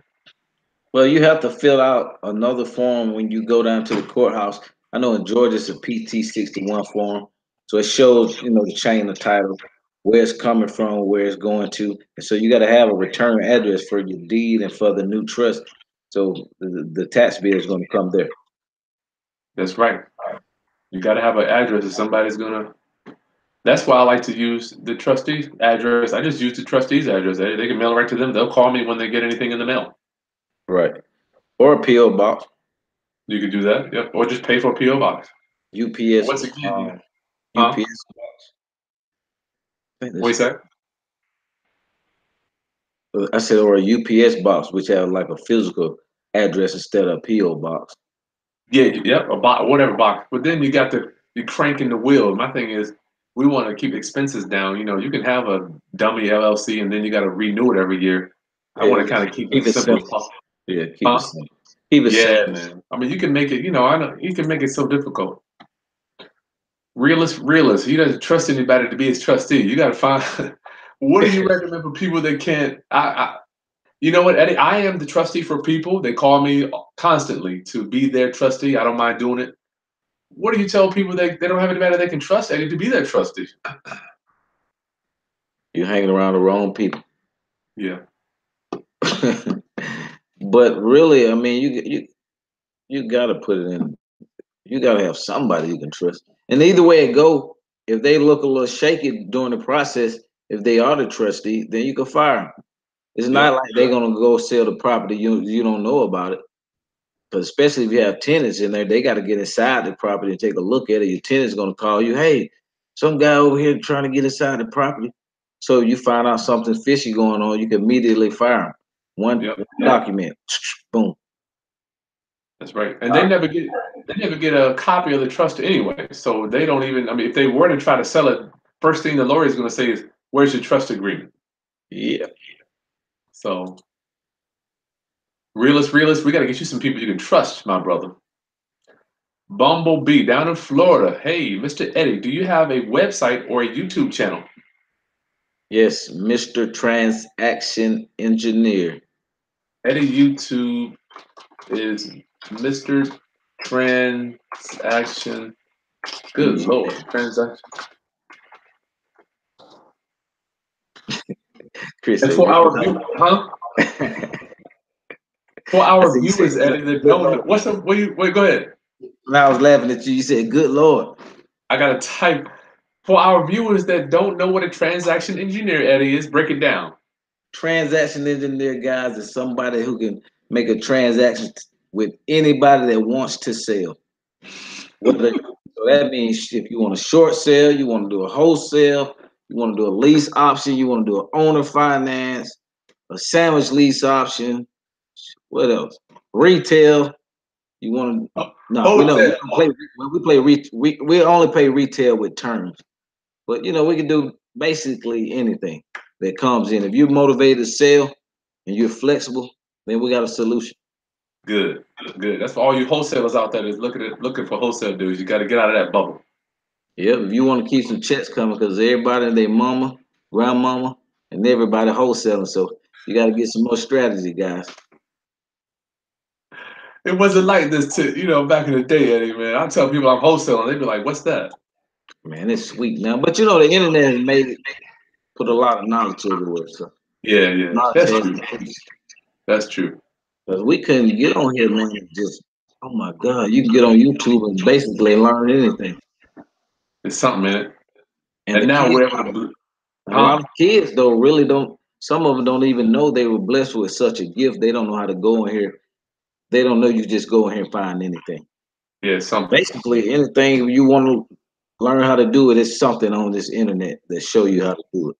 Well, you have to fill out another form when you go down to the courthouse. I know in Georgia it's a PT 61 form. So it shows, the chain of title, where it's coming from, where it's going to. And so you got to have a return address for your deed and for the new trust. So the tax bill is going to come there. That's right. You got to have an address if somebody's gonna. That's why I like to use the trustee's address. I just use the trustee's address. They can mail it right to them. They'll call me when they get anything in the mail. Right. Or a PO box, You could do that. Yep. Or just pay for a PO box. UPS, Once again, huh? UPS box. I think Wait a that's, sec. I said, or a UPS box, which have like a physical address instead of a PO box. Yeah, yep, a box, whatever box. But then you got the crank in the wheel. My thing is, we want to keep expenses down. You know, you can have a dummy LLC and then you got to renew it every year. I Yeah, want to kind of keep it keep it simple as simple. possible. Yeah, keep it Huh? simple. Keep it Yeah, simple. man. I mean, you can make it. You know, I know you can make it so difficult. Realist. He doesn't trust anybody to be his trustee. You got to find. What do you recommend for people that can't? You know what, Eddie? I am the trustee for people. They call me constantly to be their trustee. I don't mind doing it. What do you tell people that they don't have anybody they can trust, Eddie, to be their trustee? You're hanging around the wrong people. Yeah, But really, I mean, you gotta put it in. You gotta have somebody you can trust. And either way it go, if they look a little shaky during the process, if they are the trustee, then you can fire them. It's not yep, like they're gonna go sell the property you don't know about it. But especially if you have tenants in there, they got to get inside the property and take a look at it. Your tenant's gonna call you, hey, some guy over here trying to get inside the property. So you find out something fishy going on, you can immediately fire him. One yep. document, boom. That's right. And they never get a copy of the trust anyway. So they don't even. I mean, if they were to try to sell it, first thing the lawyer is going to say is, "Where's your trust agreement?" Yeah. So realist, we got to get you some people you can trust, my brother. Bumblebee down in Florida. Hey, Mr. Eddie, do you have a website or a YouTube channel? Yes, Mr. Transaction Engineer. Eddie YouTube is Mr. Transaction. Good Lord, Engineer. transaction. Chris And say, for what our the view, huh? hell? For I our said, you said, viewers, Eddie, that good don't Lord. know, what's up? Wait, go ahead. When I was laughing at you, you said, good Lord. I gotta type. For our viewers that don't know what a transaction engineer, Eddie, is, break it down. Transaction engineer, guys, is somebody who can make a transaction with anybody that wants to sell. Whether so that means if you want a short sale, you want to do a wholesale, you want to do a lease option, you want to do an owner finance, a sandwich lease option. What else? Retail. You want to? No, we don't. We Wholesale. don't play. We play. We only pay retail with terms. But we can do basically anything that comes in. If you're motivated to sell and you're flexible, then we got a solution. Good, good. That's for all you wholesalers out there that's looking for wholesale dudes. You got to get out of that bubble. Yep. If you want to keep some checks coming, because everybody and their mama, grandmama, and everybody wholesaling, so you got to get some more strategy, guys. It wasn't like this back in the day, Eddie, man. I tell people I'm wholesaling, they be like, "What's that?" Man, it's sweet now. But the internet has made it put a lot of knowledge everywhere. So Yeah, yeah, knowledge that's has true. increased. That's true. Because we couldn't get on here, man. Just oh my God, you can get on YouTube and basically learn anything. It's something in it. And And the now kids, we're able to, and a huh? lot of kids though really don't. Some of them don't even know they were blessed with such a gift. They don't know how to go in here. They don't know you just go in here and find anything. Yeah, something. Basically, anything you want to learn how to do it is something on this internet that show you how to do it.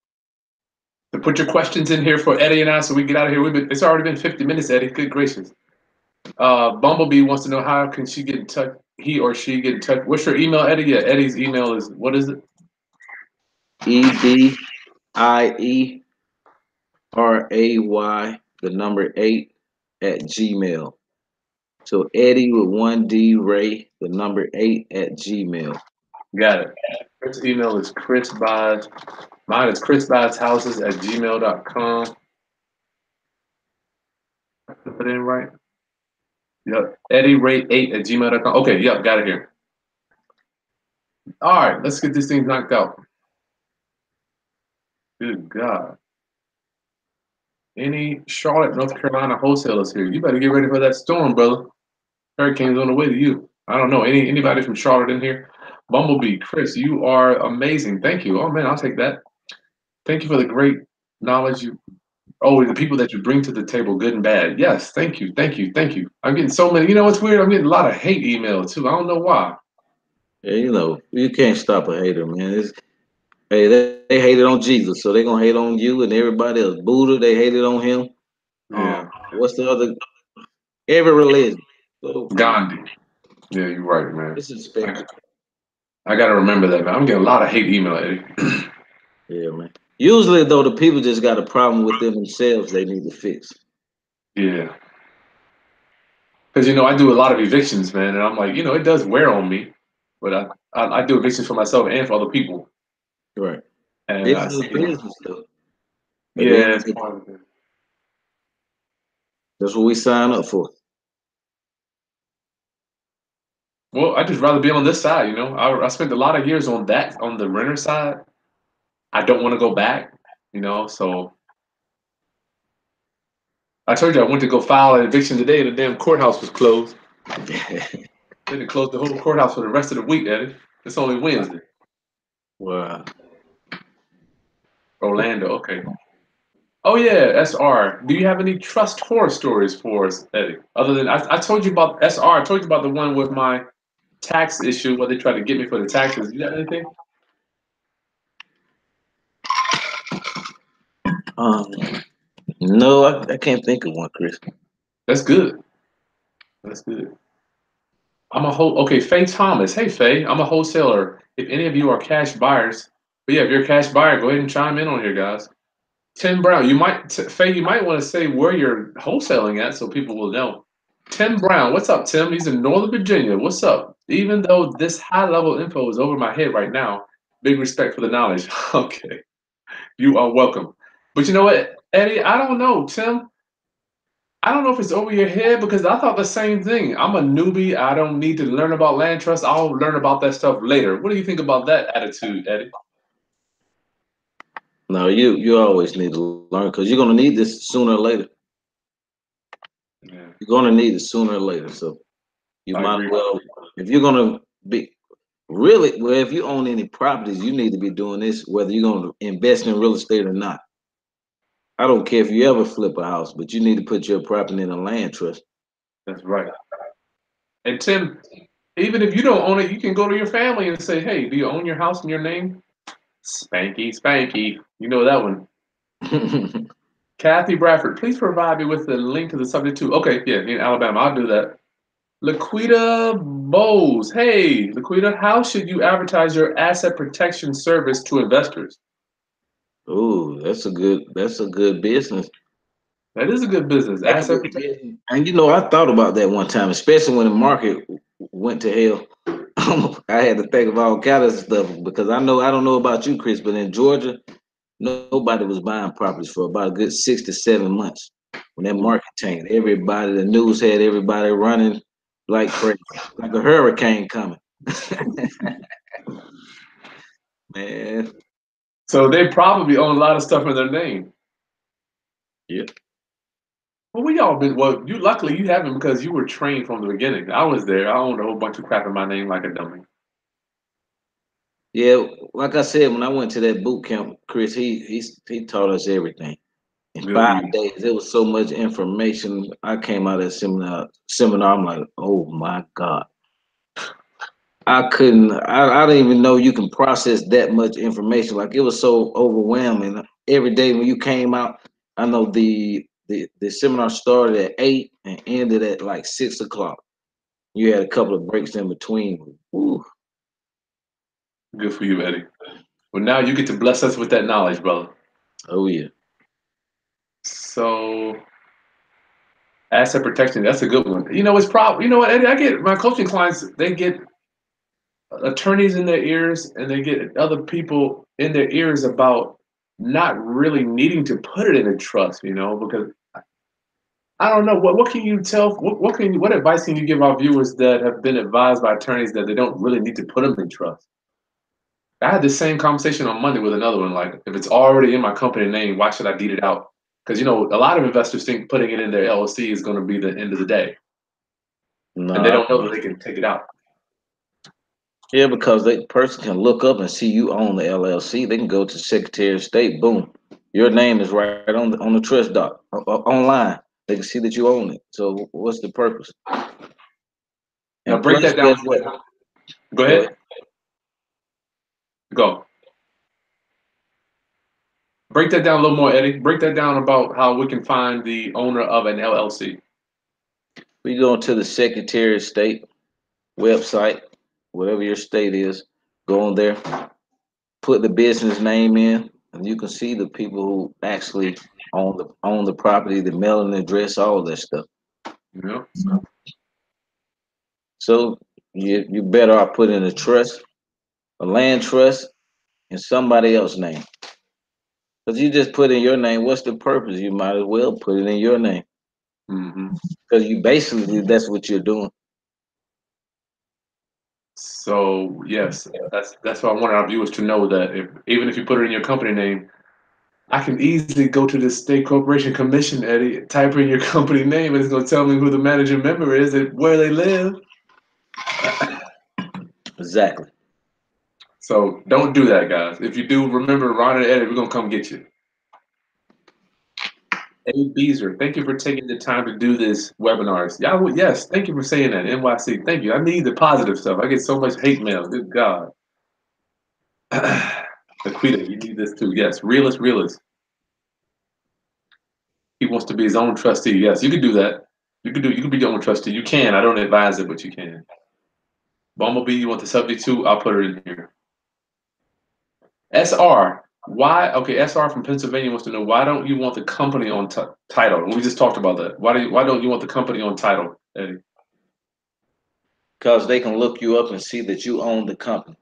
So put your questions in here for Eddie and I, so we get out of here. It's already been 50 minutes, Eddie. Good gracious. Bumblebee wants to know how can she get in touch. He or she get in touch. What's your email, Eddie? Yeah, Eddie's email is what is it? EDIERAY, the number 8 at Gmail. So Eddie with one D, Ray, the number 8 at Gmail. Got it. Chris' email is Chris Buys. Mine is chrisbuyshouses@gmail.com. Put it in right. Yep. EddieRate8 at gmail.com. Okay, yep, got it here. All right, let's get this thing knocked out. Good God. Any Charlotte, North Carolina wholesalers here? You better get ready for that storm, brother. Hurricane's on the way to you. I don't know. Anybody from Charlotte in here? Bumblebee, Chris, you are amazing. Thank you. Oh man, I'll take that. Thank you for the great knowledge you the people that you bring to the table, good and bad. Yes, thank you, thank you, thank you. I'm getting so many. You know what's weird? I'm getting a lot of hate emails too. I don't know why. Yeah, you can't stop a hater, man. Hey, they hated on Jesus, so they're gonna hate on you and everybody else. Buddha, they hated on him. Yeah. What's the other? Every religion. So Gandhi. Yeah, you're right, man. I, disrespectful. I got to remember that, man. I'm getting a lot of hate email, Eddie. Yeah, man. Usually, though, the people just got a problem with them themselves. They need to fix. Yeah. Because, I do a lot of evictions, man. And I'm like, it does wear on me. But I do evictions for myself and for other people. Right. And I Business is see, business, though. At the end yeah, of it's the day, part of it. that's what we sign up for. Well, I just rather be on this side, I spent a lot of years on the renter side. I don't want to go back, so I told you I went to go file an eviction today and the damn courthouse was closed. Then they closed the whole courthouse for the rest of the week, Eddie. It's only Wednesday. Wow. Orlando, okay. Oh yeah, SR. Do you have any trust horror stories for us, Eddie? Other than I told you about SR. I told you about the one with my tax issue where they tried to get me for the taxes. You got anything? Um, no, I can't think of one, Chris. That's good. That's good. Okay, Faye Thomas. Hey Faye, I'm a wholesaler. If any of you are cash buyers, but yeah, if you're a cash buyer, go ahead and chime in on here, guys. Tim Brown, Faye, you might want to say where you're wholesaling at so people will know. Tim Brown, what's up, Tim? He's in Northern Virginia. What's up? Even though this high level info is over my head right now, big respect for the knowledge. Okay, you are welcome. But you know what, Eddie? I don't know, Tim. I don't know if it's over your head because I thought the same thing. I'm a newbie. I don't need to learn about land trust. I'll learn about that stuff later. What do you think about that attitude, Eddie? No, you always need to learn because you're gonna need this sooner or later. Yeah, You're gonna need it sooner or later. So you I might as agree. well, if you're gonna be really well, if you own any properties, you need to be doing this whether you're gonna invest in real estate or not. I don't care if you ever flip a house, but you need to put your property in a land trust. That's right. And Tim, even if you don't own it, you can go to your family and say, "Hey, do you own your house in your name?" Spanky, spanky. You know that one. Kathy Bradford, please provide me with the link to the subject to. Okay, yeah, in Alabama, I'll do that. Laquita Bowes. Hey, Laquita, how should you advertise your asset protection service to investors? Oh, that's a good business. That is a good business. That's a Asset good protection. business. And I thought about that one time, especially when the market went to hell. I had to think of all kinds of stuff because I don't know about you, Chris, but in Georgia, nobody was buying properties for about a good 6 to 7 months. When that Ooh, market tanked, the news had everybody running like crazy, like a hurricane coming. Man, so they probably own a lot of stuff in their name. yeah, Well, we all been. Well, you luckily you haven't because you were trained from the beginning. I was there. I owned a whole bunch of crap in my name like a dummy. yeah. Like I said, when I went to that boot camp, Chris, he taught us everything. In Good for five you. days, there was so much information. I came out of that seminar. I'm like, oh my God. I couldn't. I didn't even know you can process that much information. Like it was so overwhelming. Every day when you came out, I know the seminar started at 8 and ended at like 6 o'clock. You had a couple of breaks in between. Ooh, Good for you, Eddie. Well, now you get to bless us with that knowledge, brother. oh yeah. So, asset protection, that's a good one. You know, it's probably, you know what, Eddie, I get my coaching clients, they get attorneys in their ears and they get other people in their ears about not really needing to put it in a trust, because I don't know what can you tell what advice can you give our viewers that have been advised by attorneys that they don't really need to put them in trust? I had the same conversation on Monday with another one. Like, if it's already in my company name, why should I deed it out? Because a lot of investors think putting it in their LLC is going to be the end of the day, and they No, don't know that they can take it out. yeah, because the person can look up and see you own the LLC. They can go to Secretary of State. Boom, your name is right on the trust doc online. They can see that you own it. So what's the purpose? Now, And break plus, that down. guess what? Go Go ahead. ahead. Go. Break that down a little more, Eddie. Break that down about how we can find the owner of an LLC. We go to the Secretary of State website, whatever your state is. Go on there, put the business name in, and you can see the people who actually own the property, the mailing address, all that stuff. You know, So you better off put in a trust, a land trust, in somebody else's name. Because you just put in your name, what's the purpose? You might as well put it in your name. hmm Because you basically that's what you're doing. So yes, that's why I want our viewers to know that even if you put it in your company name, I can easily go to the state corporation commission, Eddie, type in your company name, and it's going to tell me who the managing member is and where they live. Exactly. So don't do that, guys. If you do, remember Ron and Eddie, we're going to come get you. Eddie Beezer, thank you for taking the time to do this webinars. Yeah, yes, thank you for saying that. NYC, thank you. I need the positive stuff. I get so much hate mail. Good God. Aquita, you need this too. Yes, realist. He wants to be his own trustee. Yes, you can do that. You can be your own trustee. You can. I don't advise it, but you can. Bumblebee, you want the subject to? I'll put it in here. SR. Why? Okay, SR from Pennsylvania wants to know why don't you want the company on title? We just talked about that. Why don't you want the company on title, Eddie? Because they can look you up and see that you own the company.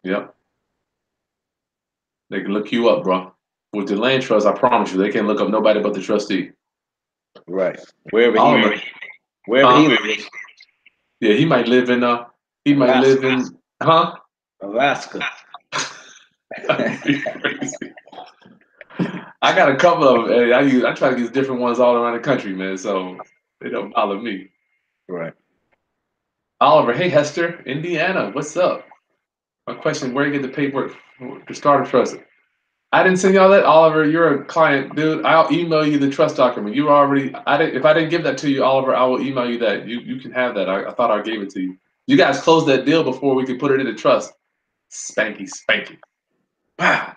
Yep. They can look you up, bro. With the land trust, I promise you, they can't look up nobody but the trustee. Right. Wherever he Oliver, lives. Wherever he huh? lives. Yeah, he might live Alaska. in, huh? Alaska. That'd be crazy. I got a couple of them. Eddie. I try to use different ones all around the country, man. So they don't bother me. Right. Oliver, hey Hester, Indiana, what's up? My question: where you get the paperwork to start a trust? I didn't send y'all that, Oliver. You're a client, dude. I'll email you the trust document. You already. I didn't. If I didn't give that to you, Oliver, I will email you that. You can have that. I thought I gave it to you. You guys closed that deal before we could put it into trust. Spanky, spanky. Wow.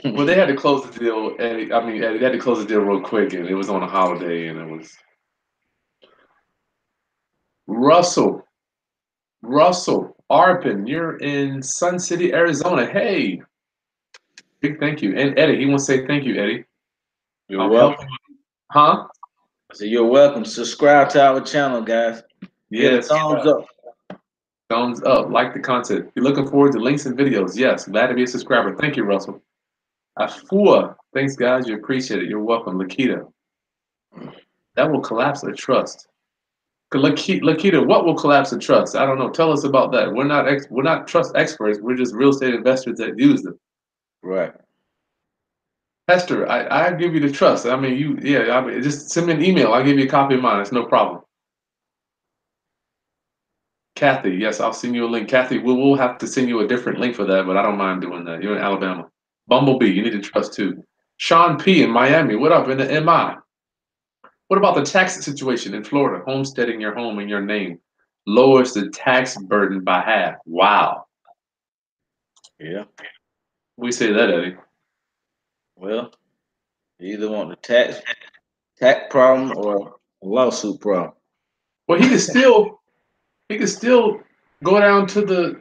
Well, they had to close the deal, Eddie. I mean, Eddie, they had to close the deal real quick, and it was on a holiday, and it was Russell. Russell Arpin, you're in Sun City, Arizona. Hey, big thank you. And Eddie, he wants to say thank you, Eddie. You're I'm welcome. helping. Huh? So you're welcome. Subscribe to our channel, guys. Hit a Yes. thumbs up. Thumbs up. Like the content. You're looking forward to links and videos. Yes. Glad to be a subscriber. Thank you, Russell. Afua. Thanks, guys. You appreciate it. You're welcome. Lakita. That will collapse a trust. Lakita, what will collapse a trust? I don't know. Tell us about that. We're not trust experts. We're just real estate investors that use them. Right. Hester, I give you the trust. I mean, I mean, just send me an email. I'll give you a copy of mine. It's no problem. Kathy, yes, I'll send you a link. Kathy, we'll have to send you a different link for that, but I don't mind doing that. You're in Alabama. Bumblebee, you need to trust too. Sean P. in Miami, what up in the MI? What about the tax situation in Florida? Homesteading your home in your name lowers the tax burden by half. Wow. Yeah. We say that, Eddie. Well, you either want the tax problem or a lawsuit problem. Well, he could still go down to the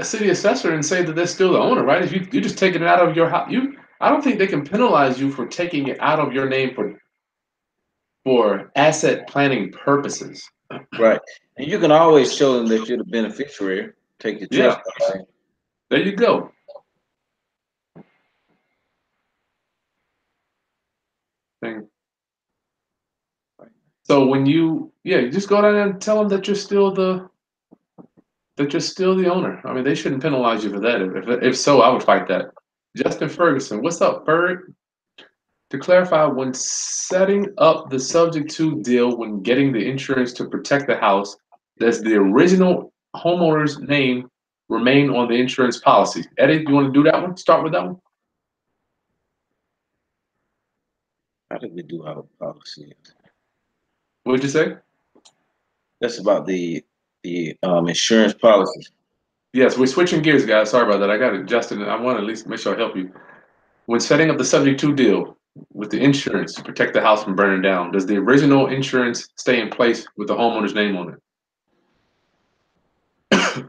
city assessor and say that they're still the owner, right? If you're just taking it out of your house, I don't think they can penalize you for taking it out of your name for asset planning purposes. Right. And you can always show them that you're the beneficiary. Take your Yeah, trust policy. there you go. Thing. So when you just go down and tell them that you're still the owner. I mean, they shouldn't penalize you for that. If so, I would fight that. Justin Ferguson, what's up, Ferg? To clarify, when setting up the subject to deal when getting the insurance to protect the house, does the original homeowner's name remain on the insurance policy? Eddie, you want to do that one? Start with that one. How did we do our policy? What did you say? That's about the insurance policy. Yes, we're switching gears, guys. Sorry about that. I got it, Justin. I want to at least make sure I help you. When setting up the subject to deal with the insurance to protect the house from burning down, does the original insurance stay in place with the homeowner's name on it?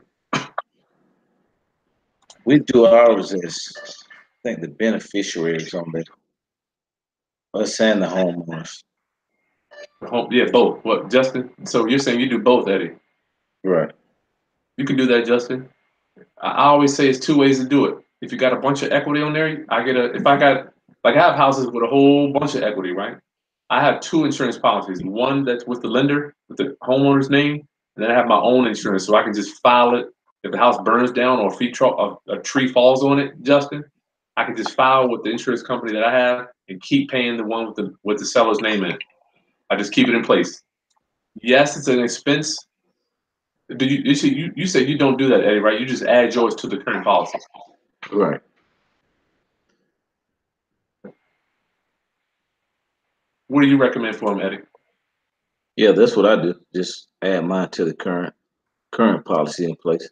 We do ours as I think the beneficiaries on the us and the homeowners. Yeah, both. What, Justin? So you're saying you do both, Eddie? Right. You can do that, Justin. I always say it's two ways to do it. If you got a bunch of equity on there, if I got, like I have houses with a whole bunch of equity, right? I have two insurance policies. One that's with the lender, with the homeowner's name, and then I have my own insurance, so I can just file it. If the house burns down or a tree falls on it, Justin, I can just file with the insurance company that I have and keep paying the one with the seller's name in it. I just keep it in place. Yes, it's an expense. Did you said you don't do that, Eddie, right? You just add yours to the current policy. Right. What do you recommend for him, Eddie? Yeah, that's what I do. Just add mine to the current policy in place.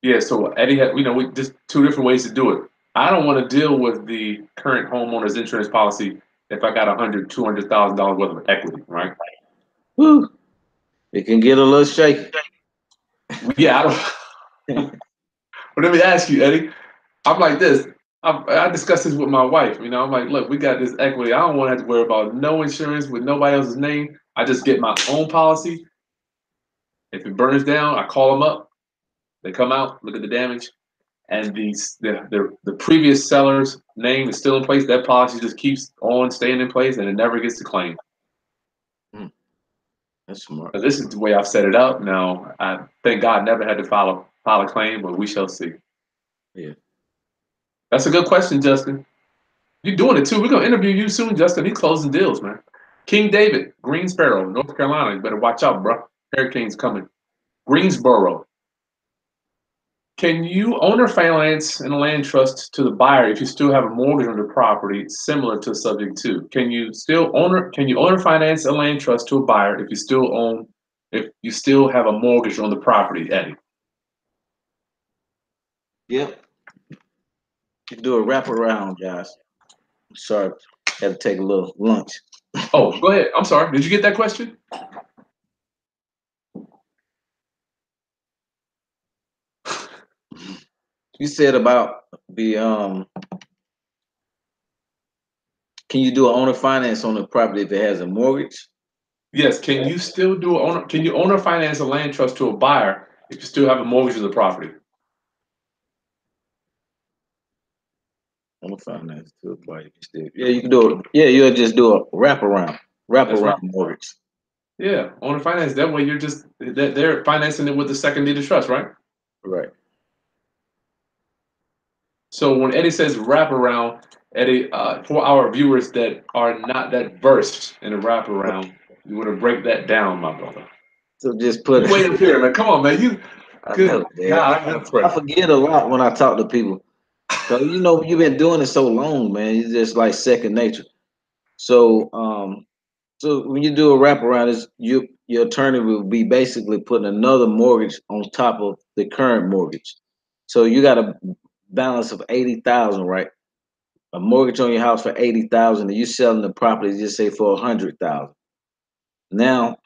Yeah, so Eddie had, we just two different ways to do it. I don't want to deal with the current homeowner's insurance policy if I got $200,000 worth of equity, right? Woo. It can get a little shaky. Yeah, I don't. But let me ask you, Eddie. I'm like this. I discussed this with my wife. I'm like, look, we got this equity. I don't want to have to worry about no insurance with nobody else's name. I just get my own policy. If it burns down, I call them up. They come out, look at the damage. and the previous seller's name is still in place, that policy just keeps on staying in place and it never gets to claim. That's smart. Now, this is the way I've set it up. Now, I thank God never had to file a claim, but we shall see. Yeah. That's a good question, Justin. You're doing it too. We're gonna interview you soon, Justin. He's closing deals, man. King David, Greensboro, North Carolina. You better watch out, bro. Hurricane's coming. Greensboro. Can you owner finance in a land trust to the buyer if you still have a mortgage on the property similar to subject to? Can you owner finance a land trust to a buyer if you still have a mortgage on the property, Eddie? Yep. You can do a wraparound, guys. Sorry, had to take a little lunch. Oh, go ahead. I'm sorry. Did you get that question? You said about the can you do an owner finance on the property if it has a mortgage? Yes. Can you still can you owner finance a land trust to a buyer if you still have a mortgage on the property? Owner finance to a buyer. Yeah, you can do it. Yeah, you'll just do a wraparound That's right. mortgage. Yeah, owner finance. That way you're just they're financing it with the second deed of trust, right? Right. So when Eddie says wraparound, Eddie, for our viewers that are not that versed in a wraparound, you want to break that down, my brother. So just put. You way up here, man. Come on, man. You I know, good Dad. God, I'm I impressed. forget a lot when I talk to people. So you've been doing it so long, man. It's just like second nature. So so when you do a wraparound, your attorney will be basically putting another mortgage on top of the current mortgage. So you got a balance of 80,000, right? A mortgage on your house for 80,000, and you selling the property just say for 100,000. Now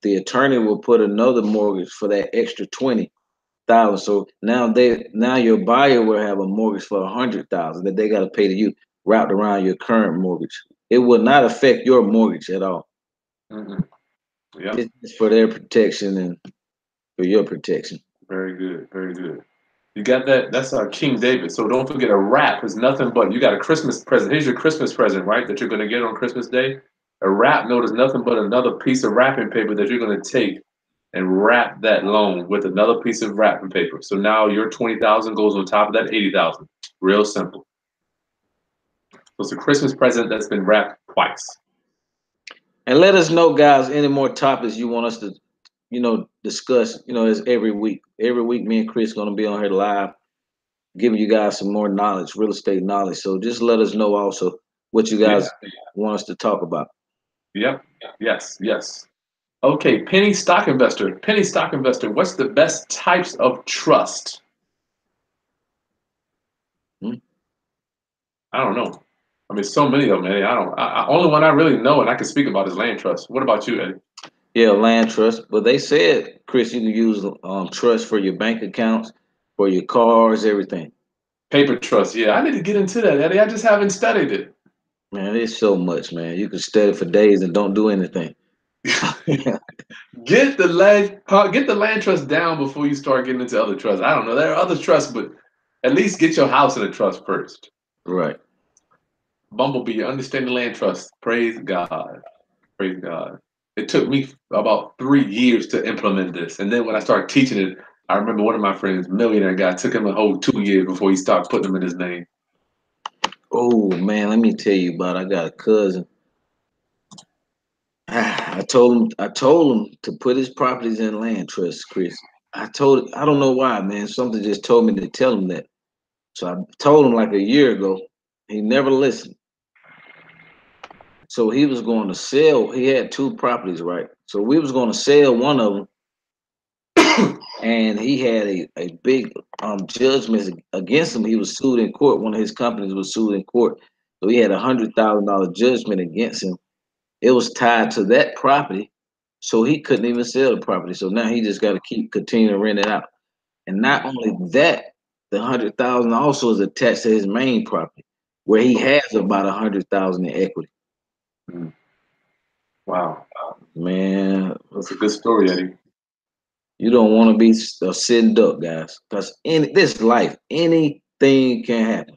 the attorney will put another mortgage for that extra 20,000. So now your buyer will have a mortgage for 100,000 that they got to pay to you wrapped around your current mortgage. It will not affect your mortgage at all. Mm-hmm. Yep. It's for their protection and for your protection. Very good. Very good. You got that? That's our King David. So don't forget a wrap is nothing but you got a Christmas present. Here's your Christmas present, right? That you're going to get on Christmas Day. A wrap note is nothing but another piece of wrapping paper that you're going to take and wrap that loan with another piece of wrapping paper. So now your 20,000 goes on top of that 80,000. Real simple. So it's a Christmas present that's been wrapped twice. And let us know, guys, any more topics you want us to, discuss. It's every week. Every week, me and Chris gonna be on here live, giving you guys some more knowledge, real estate knowledge. So just let us know also what you Yeah. guys want us to talk about. Yep. Yes. Yes. Okay. Penny stock investor. Penny stock investor. What's the best types of trust? Hmm? I don't know. I mean, so many of them, Eddie. I don't. Only one I really know and I can speak about is land trust. What about you, Eddie? Yeah, land trust. But they said, Chris, you can use trust for your bank accounts, for your cars, everything. Paper trust. Yeah, I need to get into that, Eddie. I just haven't studied it. Man, it's so much, man. You can study for days and don't do anything. Get the land trust down before you start getting into other trusts. I don't know. There are other trusts, but at least get your house in a trust first. Right. Bumblebee, you understand the land trust. Praise God. Praise God. It took me about 3 years to implement this. And then when I started teaching it, I remember one of my friends, millionaire guy, took him a whole 2 years before he started putting them in his name. Oh man, let me tell you about. I got a cousin. I told him to put his properties in land trust, Chris. I don't know why, man. Something just told me to tell him that. So I told him like a year ago. He never listened. So he was going to sell. He had two properties, right? So we was going to sell one of them, and he had a big judgment against him. He was sued in court. One of his companies was sued in court. So he had $100,000 judgment against him. It was tied to that property, so he couldn't even sell the property. So now he just got to continue to rent it out. And not only that, the 100,000 also is attached to his main property, where he has about 100,000 in equity. Mm. Wow. Man, That's a good story, Eddie. You don't want to be a sitting duck, guys, because in this life, anything can happen.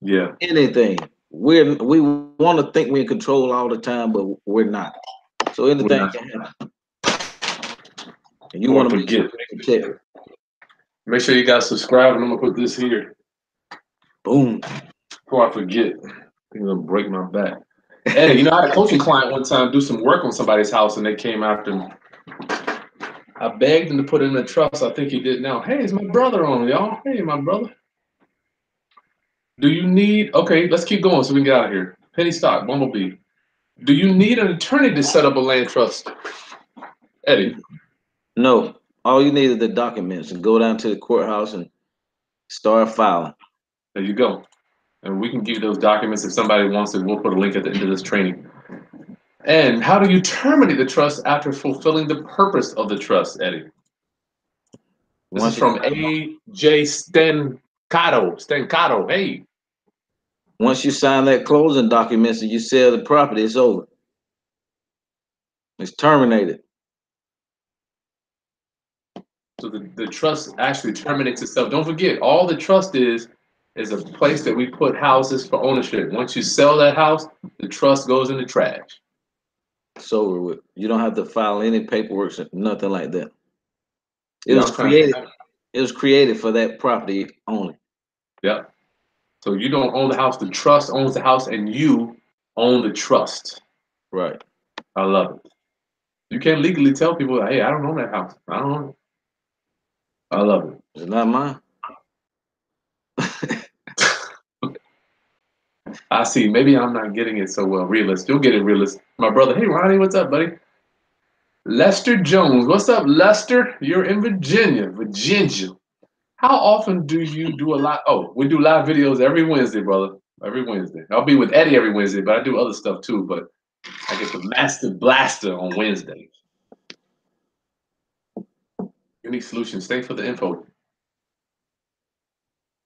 Yeah. Anything. We want to think we're in control all the time, but we're not. So We're anything not. can happen. And you Before I want to make sure forget, you're protected. make sure you guys subscribe, and I'm gonna put this here Boom. before I forget. I'm gonna break my back. Eddie, you know, I had a coaching client one time do some work on somebody's house, and they came after me. I begged him to put it in a trust. I think he did now. Hey, it's my brother on, y'all. Hey, my brother. Do you need? Okay, let's keep going so we can get out of here. Penny stock, Bumblebee. Do you need an attorney to set up a land trust, Eddie? No. All you need is the documents and go down to the courthouse and start filing. There you go. And we can give you those documents if somebody wants it. We'll put a link at the end of this training. And how do you terminate the trust after fulfilling the purpose of the trust, Eddie? This is Once you from A.J. Stancato. Hey. once you sign that closing documents and you sell the property, it's over. It's terminated. So the trust actually terminates itself. Don't forget, all the trust is a place that we put houses for ownership. Once you sell that house, the trust goes in the trash. It's over with. You don't have to file any paperwork, nothing like that. It Yeah, was I'm trying to created. think. It was created for that property only. Yeah. So you don't own the house. The trust owns the house, and you own the trust. Right. I love it. You can't legally tell people, hey, I don't own that house. I don't own it. I love it. It's not mine. I see. Maybe I'm not getting it so well. Realist. You'll get it, realist. My brother, hey, Ronnie, what's up, buddy? Lester Jones. What's up, Lester? You're in Virginia. Virginia. How often do you do a lot? Oh, we do live videos every Wednesday, brother. Every Wednesday. I'll be with Eddie every Wednesday, but I do other stuff too. But I get the Master Blaster on Wednesdays. Unique Solutions. Thanks for the info.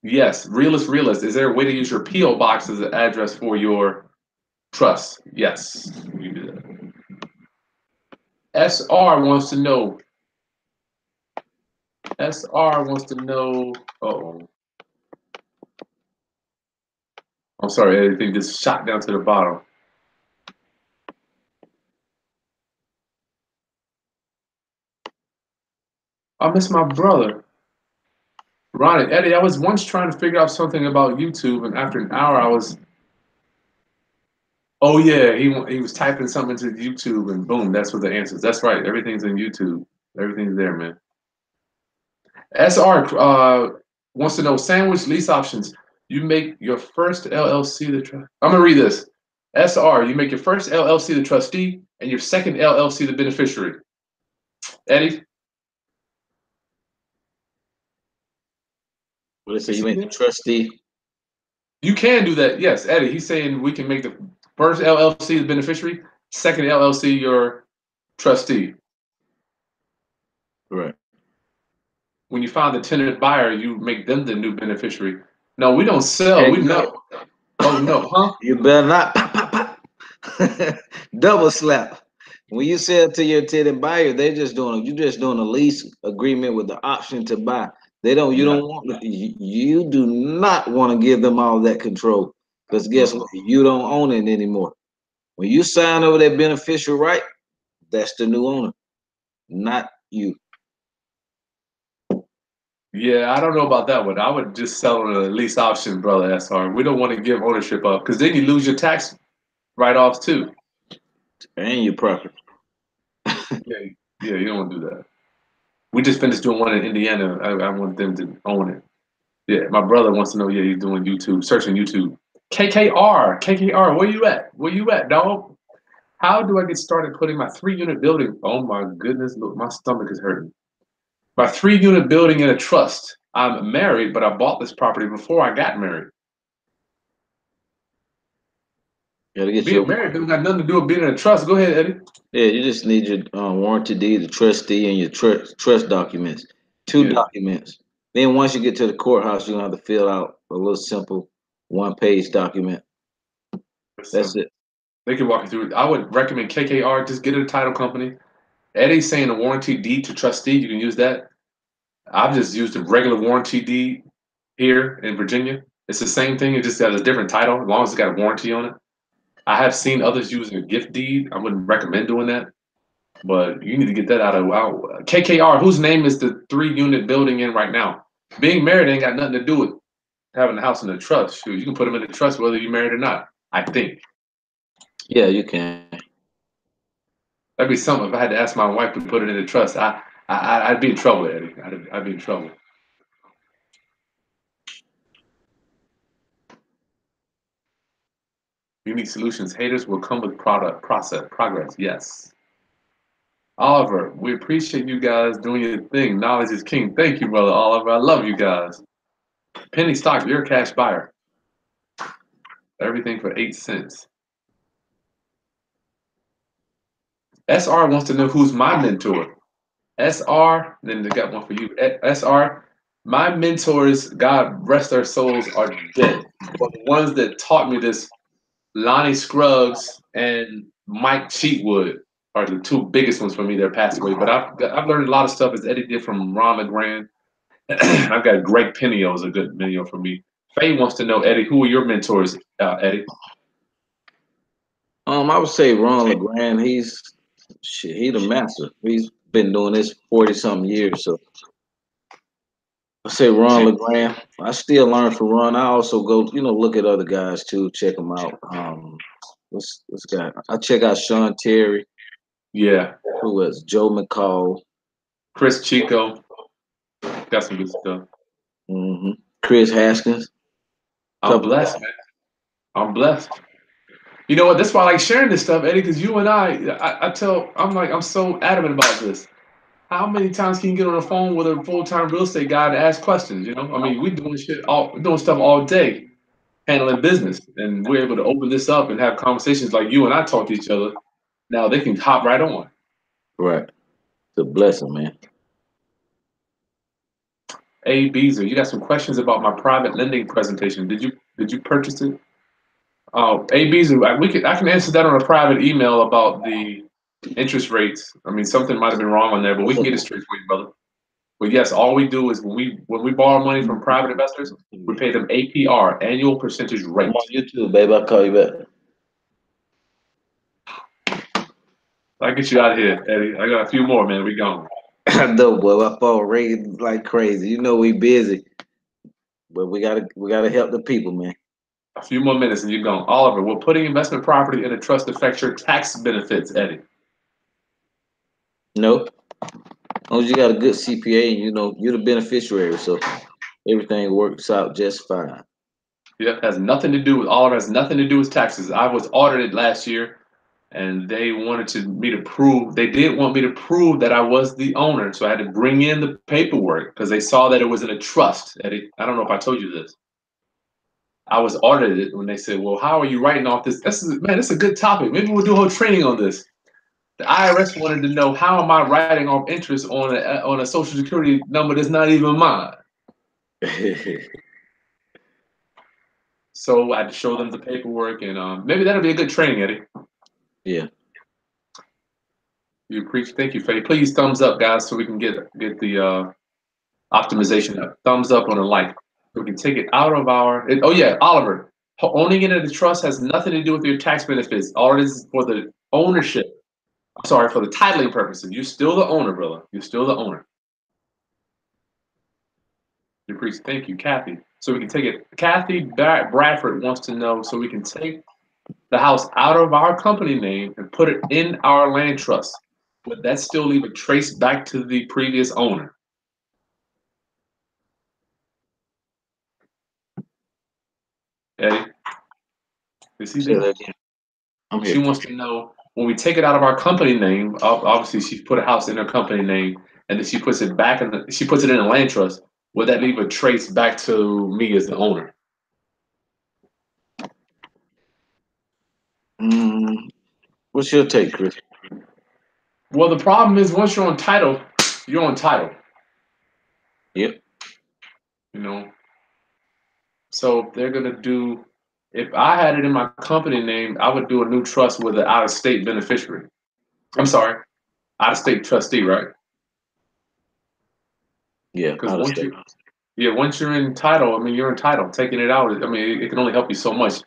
Yes, realist. Is there a way to use your PO box as an address for your trust? Yes, you do that. SR wants to know. SR wants to know. Oh, I'm sorry. Everything just shot down to the bottom. I miss my brother. Ronnie, Eddie, I was once trying to figure out something about YouTube, and after an hour, I was. Oh yeah, he was typing something into YouTube, and boom, that's what the answers. That's right. Everything's in YouTube. Everything's there, man. SR wants to know sandwich lease options. You make your first LLC the trust. I'm gonna read this. SR, you make your first LLC the trustee and your second LLC the beneficiary. Eddie, What they say? is You he make the there? trustee. You can do that. Yes, Eddie. He's saying we can make the first LLC the beneficiary, second LLC your trustee. Right. When you find the tenant buyer, you make them the new beneficiary. No, we don't sell. Heck We no. know. Oh no, huh? You better not. Pop, pop, pop. Double slap. When you sell to your tenant buyer, they're just doing. You just doing a lease agreement with the option to buy. They don't. You Yeah. don't want. You do not want to give them all that control because guess what? You don't own it anymore. When you sign over that beneficial right, that's the new owner, not you. Yeah, I don't know about that one. I would just sell on a lease option, brother SR. We don't want to give ownership up because then you lose your tax write-offs too. And your property. Yeah, yeah, you don't want to do that. We just finished doing one in Indiana. I want them to own it. Yeah, my brother wants to know. Yeah, he's doing YouTube, searching YouTube. KKR, where you at? Where you at, dog? How do I get started putting my 3-unit building? Oh my goodness, look, my stomach is hurting. My 3-unit building in a trust. I'm married, but I bought this property before I got married. You gotta get Being your. married doesn't got nothing to do with being in a trust. Go ahead, Eddie. Yeah, you just need your warranty deed, the trustee, and your trust documents. Two Yeah. documents. Then once you get to the courthouse, you're gonna have to fill out a little simple one-page document. That's So it. they can walk you through it. I would recommend KKR. Just get a title company. Eddie's saying a warranty deed to trustee. You can use that. I've just used a regular warranty deed here in Virginia. It's the same thing. It just has a different title as long as it's got a warranty on it. I have seen others using a gift deed. I wouldn't recommend doing that, but you need to get that out of out. KKR, whose name is the 3-unit building in right now? Being married ain't got nothing to do with having the house in the trust. Shoot, you can put them in the trust whether you're married or not. I think Yeah, you can. that'd be something. If I had to ask my wife to put it in the trust, I'd be in trouble, Eddie. I'd be in trouble. Unique solutions haters will come with product process progress. Yes. Oliver, we appreciate you guys doing your thing. Knowledge is king. Thank you, brother Oliver. I love you guys. Penny stock, you're a cash buyer. Everything for 8 cents. SR wants to know who's my mentor. SR, then they got one for you. SR, my mentors, God rest their souls, are dead. But the ones that taught me this, Lonnie Scruggs and Mike Cheatwood, are the two biggest ones for me that passed away. But I've learned a lot of stuff as Eddie did from Ron LeGrand. I've got Greg Pinio is a good mentor for me. Faye wants to know, Eddie, who are your mentors, Eddie? I would say Ron LeGrand. He the master. He's been doing this 40 something years. So I say Ron LeGrand. I still learn from Ron. I also go, look at other guys too, check them out. What's guy? I check out Sean Terry. Yeah. Who else? Joe McCall. Chris Chico. Got some good stuff. Chris Haskins. I'm blessed, man. I'm blessed. You know what? That's why I like sharing this stuff, Eddie, because you and I'm so adamant about this. How many times can you get on the phone with a full-time real estate guy to ask questions? You know, I mean, we're doing stuff all day, handling business, and we're able to open this up and have conversations like you and I talk to each other. Now they can hop right on. Right. It's a blessing, man. A Beezer, you got some questions about my private lending presentation. Did you purchase it? Oh, A Beezer, I can answer that on a private email about the interest rates. I mean, something might have been wrong on there, but we can get it straight for you, brother. But yes, all we do is when we borrow money from private investors, we pay them APR, annual percentage rate. I'm on YouTube, babe. I'll call you back. I'll get you out of here, Eddie. I got a few more, man. We gone. I know, boy. My phone ringing like crazy. You know we busy, but we gotta help the people, man. A few more minutes and you're gone. Oliver, will putting investment property in a trust affect your tax benefits, Eddie? Nope. As long as you got a good CPA and you're the beneficiary, so everything works out just fine. Yep, has nothing to do with Oliver. Has nothing to do with taxes. I was audited last year, and they wanted me to prove. They did want me to prove that I was the owner, so I had to bring in the paperwork because they saw that it was in a trust. Eddie, I don't know if I told you this. I was audited when they said, "Well, how are you writing off this?" Man, this is a good topic. Maybe we'll do a whole training on this. The IRS wanted to know how am I writing off interest on a Social Security number that's not even mine. So I had to show them the paperwork, and maybe that'll be a good training, Eddie. Yeah. You preach. Thank you, Faye. Please thumbs up, guys, so we can get the optimization up. Thumbs up on a like. We can take it out of oh yeah, Oliver. Owning it in a trust has nothing to do with your tax benefits. All it is for the ownership. I'm sorry, for the titling purposes. You're still the owner, brother. You're still the owner. You preach. Thank you, Kathy. So we can take it. Kathy Bradford wants to know, so we can take the house out of our company name and put it in our land trust. Would that still leave a trace back to the previous owner? Eddie, is he Say there? that again. I'm She here. wants to know when we take it out of our company name. Obviously, she put a house in her company name, and then she puts it back she puts it in a land trust. Would that leave a trace back to me as the owner? What's your take, Chris? Well, the problem is once you're on title, you're on title. Yep. You know, so they're gonna do. If I had it in my company name, I would do a new trust with an out-of-state beneficiary. I'm sorry, out-of-state trustee, right? Yeah, Because out of once state. once you're entitled, I mean, you're entitled. Taking it out, I mean, it can only help you so much,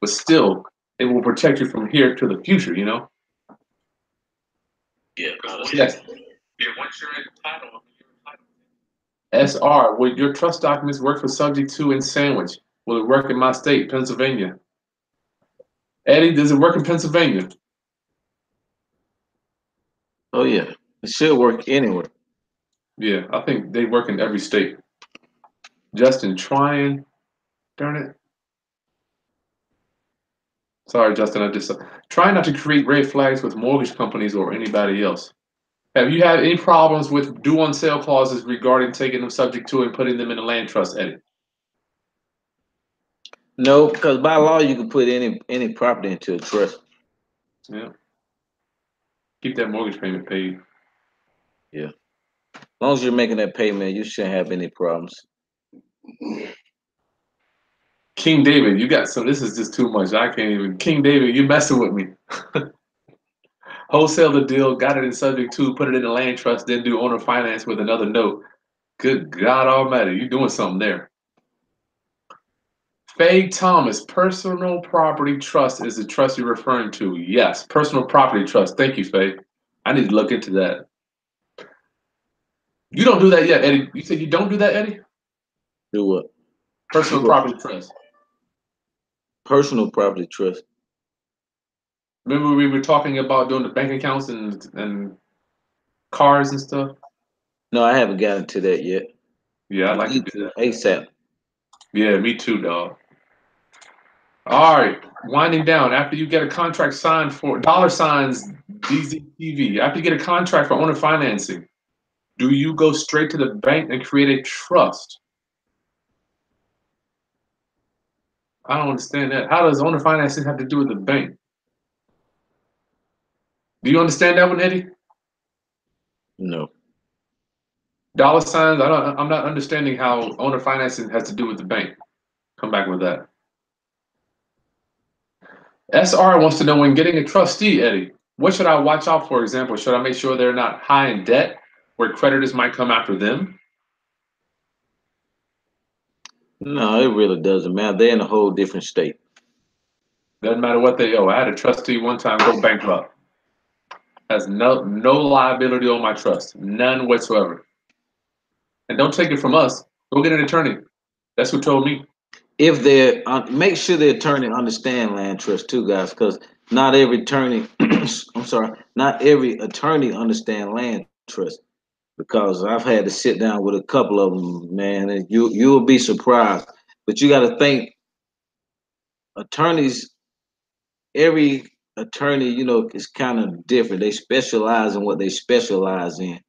but still, it will protect you from here to the future. You know. Yeah, Because out of yes, state. once you're entitled, I mean, you're entitled. SR, would your trust documents work for subject to and sandwich? Will it work in my state, Pennsylvania? Eddie, does it work in Pennsylvania? Oh yeah, it should work anywhere. Yeah, I think they work in every state. Justin, trying, darn it. Sorry, Justin, I just try not to create red flags with mortgage companies or anybody else. Have you had any problems with due on sale clauses regarding taking them subject to and putting them in a land trust, Eddie? No, because by law you can put any property into a trust. Yeah. Keep that mortgage payment paid. Yeah, as long as you're making that payment, you shouldn't have any problems. King David, you got some. This is just too much. I can't even. King David, you messing with me. Wholesale the deal, got it in subject to, put it in a land trust, then do owner finance with another note. Good God Almighty, you doing something there. Faye Thomas, personal property trust is the trust you're referring to. Yes, personal property trust. Thank you, Faye. I need to look into that. You don't do that yet, Eddie. You said you don't do that, Eddie? Do what? Personal property trust. Personal property trust. Remember we were talking about doing the bank accounts and cars and stuff? No, I haven't gotten to that yet. Yeah, I'd I like to need do to that. ASAP. Yeah, me too, dog. All right, winding down. After you get a contract signed for dollar signs DZTV, after you get a contract for owner financing, do you go straight to the bank and create a trust? I don't understand that. How does owner financing have to do with the bank? Do you understand that one, Eddie? No. Dollar signs. I don't. I'm not understanding how owner financing has to do with the bank. Come back with that. SR wants to know when getting a trustee, Eddie, what should I watch out for? Example, should I make sure they're not high in debt, where creditors might come after them? No, it really doesn't matter. They're in a whole different state. Doesn't matter what they owe. I had a trustee one time go bankrupt. Has no liability on my trust, none whatsoever. And don't take it from us. Go get an attorney. That's who told me. If they're make sure the attorney understand land trust too, guys, because not every attorney, I'm sorry, not every attorney understand land trust. Because I've had to sit down with a couple of them, man, and you'll be surprised. But you got to think attorneys. Every attorney, is kind of different. They specialize in what they specialize in.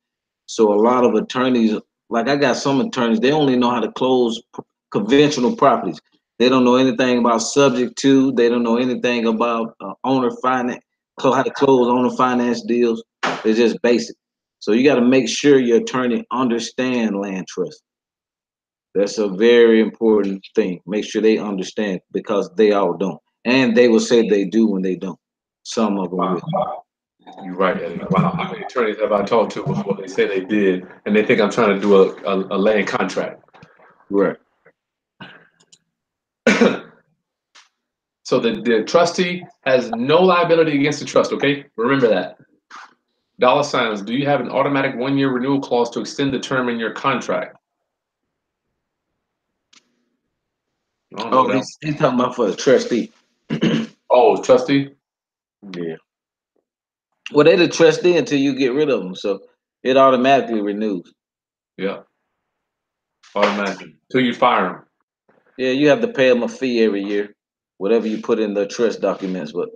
So a lot of attorneys, like I got some attorneys, they only know how to close conventional properties. They don't know anything about subject to. They don't know anything about owner finance, how to close owner finance deals. They're just basic. So you got to make sure your attorney understand land trust. That's a very important thing. Make sure they understand because they all don't, and they will say they do when they don't. Some of them will. Wow. You're right, Eddie. Wow. How many attorneys have I talked to before they say they did, and they think I'm trying to do a land contract? Right. So the trustee has no liability against the trust, okay? Remember that. Dollar signs, do you have an automatic 1 year renewal clause to extend the term in your contract? I don't know Oh, that. he's talking about for the trustee. Oh, trustee? Yeah. Well, they're the trustee until you get rid of them, so it automatically renews. Yeah, automatically. Till you fire them. Yeah, you have to pay them a fee every year, whatever you put in the trust documents. But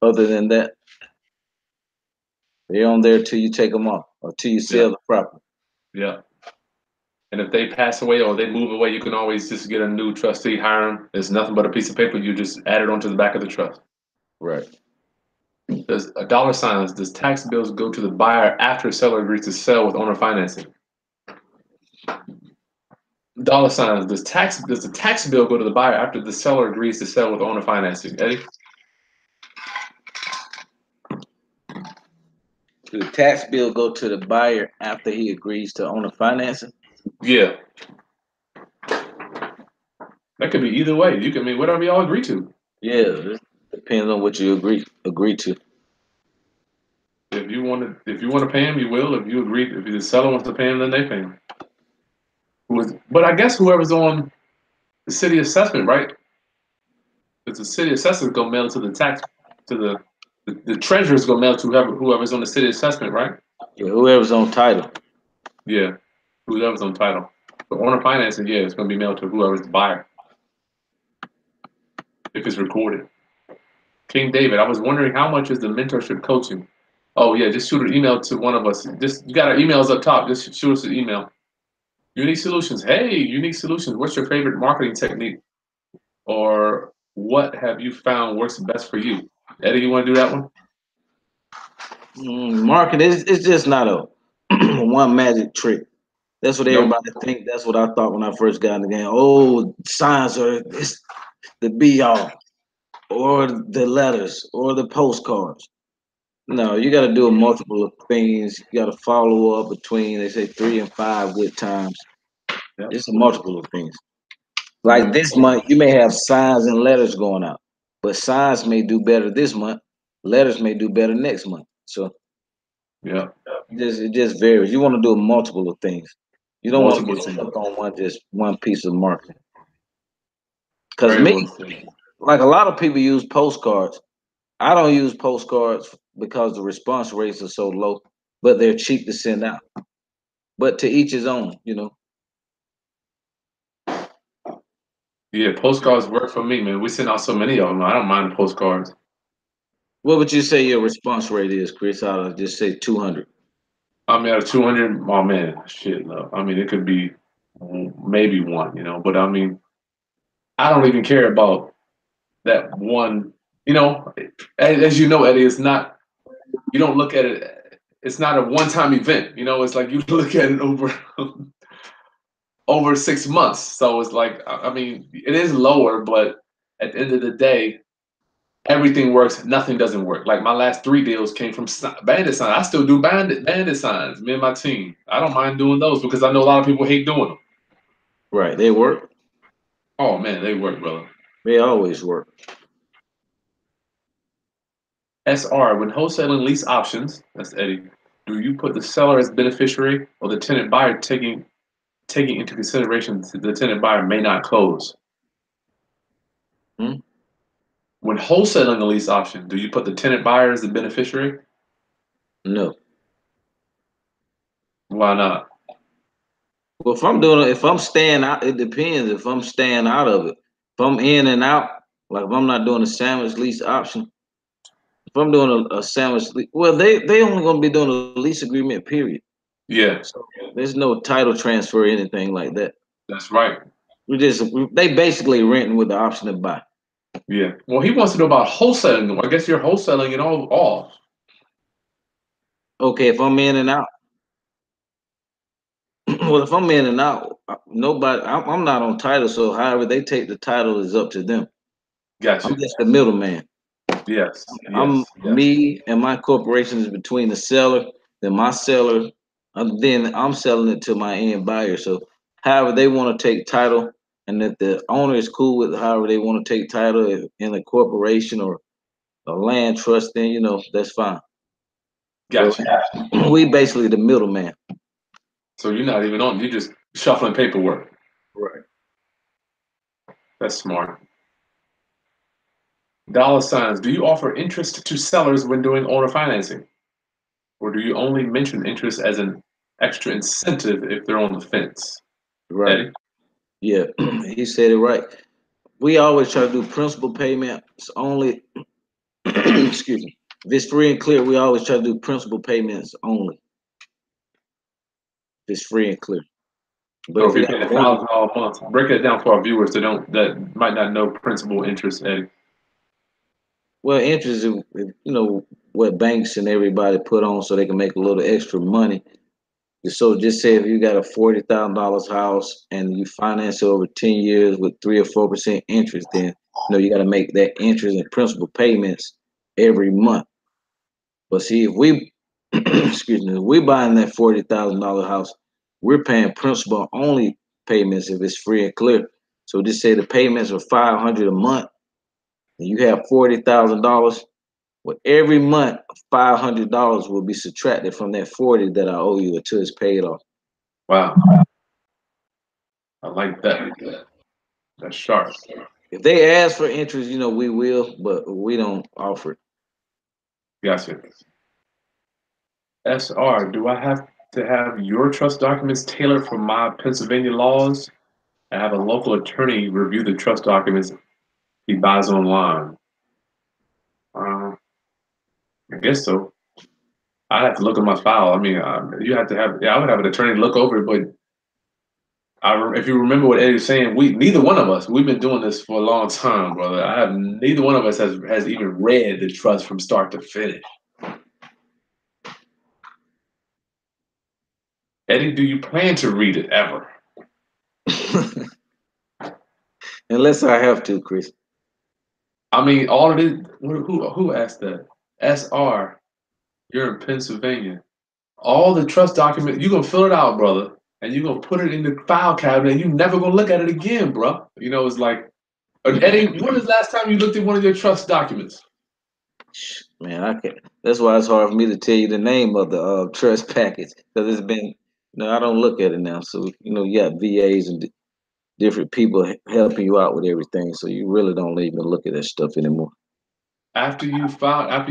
other than that, they're on there till you take them off or till you Yeah, sell the property. yeah. And if they pass away or they move away, you can always just get a new trustee, hire them. It's nothing but a piece of paper. You just add it onto the back of the trust. Right. Does a dollar signs, does tax bills go to the buyer after seller agrees to sell with owner financing? Dollar signs, does the tax bill go to the buyer after the seller agrees to sell with owner financing? Eddie? the tax bill go to the buyer after he agrees to owner financing? Yeah, that could be either way. You can mean whatever y'all agree to. Yeah, it depends on what you agree to. If you want to pay him, you will. If you agree, if the seller wants to pay him, then they pay him. But I guess whoever's on the city assessment, right? Because the city assessment gonna mail it to the tax to the treasurer's gonna mail it to whoever's on the city assessment, right? Yeah, whoever's on title. Yeah, whoever's on title. But owner financing, yeah, it's gonna be mailed to whoever's the buyer if it's recorded. King David, I was wondering how much is the mentorship coaching? Oh yeah, just shoot an email to one of us. Just you got our emails up top. Just shoot us an email. Unique Solutions. Hey, Unique Solutions. What's your favorite marketing technique, or what have you found works best for you? Eddie, you want to do that one? Market is it's just not a one magic trick. That's what Nope. everybody think. That's what I thought when I first got in the game. Oh, signs are it's the be all, or the letters, or the postcards. No, you got to do a multiple of things. You got to follow up between, they say, 3 and 5 good times. Yep. It's a multiple of things. Like Yep. this month, you may have signs and letters going out, but signs may do better this month. Letters may do better next month. So Yep. it just varies. You want to do a multiple of things. You don't want to Multiple get things. stuck on one piece of marketing. Because Very me, well said. like a lot of people use postcards. I don't use postcards because the response rates are so low, but they're cheap to send out. But to each his own. Yeah, postcards work for me, man. We send out so many of them. I don't mind the postcards. What would you say your response rate is, Chris? I'll just say 200. I mean, out of 200, oh man, shit, love. I mean, it could be maybe one, but I mean, I don't even care about that one. You know, as you know, Eddie, it's not, you don't look at it, it's not a one time event. It's like you look at it over 6 months. So it's like, I mean, it is lower, but at the end of the day, everything works, nothing doesn't work. Like my last 3 deals came from bandit signs. I still do bandit signs, me and my team. I don't mind doing those because I know a lot of people hate doing them. Right. They work. Oh man, they work, brother. They always work. SR, when wholesaling lease options, that's Eddie, do you put the seller as beneficiary or the tenant buyer taking into consideration the tenant buyer may not close? Hmm? When wholesaling a lease option, do you put the tenant buyer as the beneficiary? No. Why not? Well, if I'm staying out, it depends. If I'm staying out of it, if I'm in and out, like if I'm not doing a sandwich lease option, if I'm doing a sandwich lease, well, they only gonna be doing a lease agreement, period. Yeah, So there's no title transfer or anything like that. that's right. They basically renting with the option to buy. Yeah. Well, he wants to know about wholesaling. I guess you're wholesaling it all. Okay, if I'm in and out, well, if I'm in and out, nobody, I'm not on title. So however they take the title is up to them. I'm Gotcha. just the middleman. Yes. I'm Yes. Yes. me and my corporation is between the seller, then my seller, then I'm selling it to my end buyer. So however they want to take title, and if the owner is cool with however they want to take title in a corporation or a land trust, then that's fine. But Gotcha. we basically the middleman. So you're not even on. You're just shuffling paperwork. Right. That's smart. Dollar signs. Do you offer interest to sellers when doing owner financing, or do you only mention interest as an extra incentive if they're on the fence? Right. Eddie. Yeah, he said it right. We always try to do principal payments only. Excuse me. If it's free and clear, we always try to do principal payments only. If it's free and clear. But So if if you you're got paying mortgage, $1,000 a month, break it down for our viewers that might not know principal interest, Eddie. well, interest is what banks and everybody put on so they can make a little extra money. So just say if you got a $40,000 house and you finance it over 10 years with 3 or 4% interest, then you got to make that interest and principal payments every month. But see, if we excuse me, we buying that $40,000 house, we're paying principal only payments if it's free and clear. So just say the payments are 500 a month, and you have $40,000. Well, every month, $500 will be subtracted from that 40 that I owe you until it's paid off. Wow, I like that. That's sharp. If they ask for interest, we will, but we don't offer it. Gotcha. SR, do I have to have your trust documents tailored for my Pennsylvania laws? I have a local attorney review the trust documents he buys online. Uh, I guess so. I'd have to look at my file. I mean, you have to have, yeah, I would have an attorney look over it, but if you remember what Eddie was saying, neither one of us, we've been doing this for a long time, brother. Neither one of us has even read the trust from start to finish. Eddie, do you plan to read it ever? Unless I have to, Chris. I mean, all of it. Who asked that? SR, you're in Pennsylvania. All the trust document, you're gonna fill it out, brother, and you're gonna put it in the file cabinet, and you're never gonna look at it again, bro. It's like, Eddie, when was the last time you looked at one of your trust documents? Man, I can't. That's why it's hard for me to tell you the name of the trust package because it's been. I don't look at it now. So you got VAs and different people helping you out with everything. So you really don't even look at that stuff anymore. After you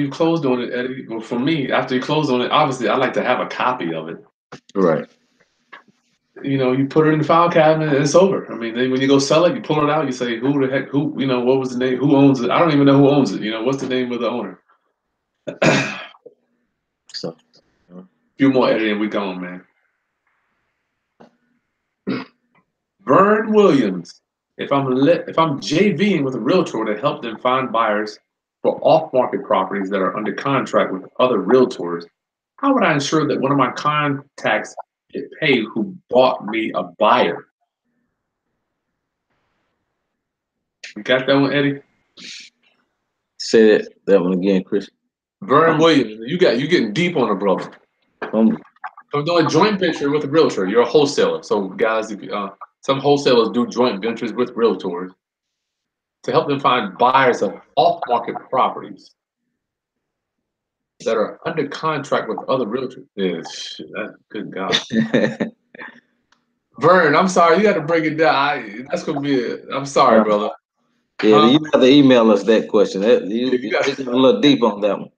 closed on it, Eddie. Well, for me, after you closed on it, obviously I like to have a copy of it. Right. You put it in the file cabinet and it's over. I mean, then when you go sell it, you pull it out, you say, who the heck, what was the name, who owns it? I don't even know who owns it. What's the name of the owner? So, A few more editing, we gone, man. Vern Williams. If I'm JVing with a realtor to help them find buyers for off-market properties that are under contract with other realtors, how would I ensure that one of my contacts get paid who bought me a buyer? You got that one, Eddie? say that one again, Chris. Vern Williams, you getting deep on a brother. I'm doing joint venture with a realtor. You're a wholesaler, so guys, some wholesalers do joint ventures with realtors to help them find buyers of off-market properties that are under contract with other realtors. Yeah, shit, good God. Vern, I'm sorry, you got to break it down. That's gonna be it. I'm sorry, brother. Yeah, you have to email us that question. You got a little deep on that one.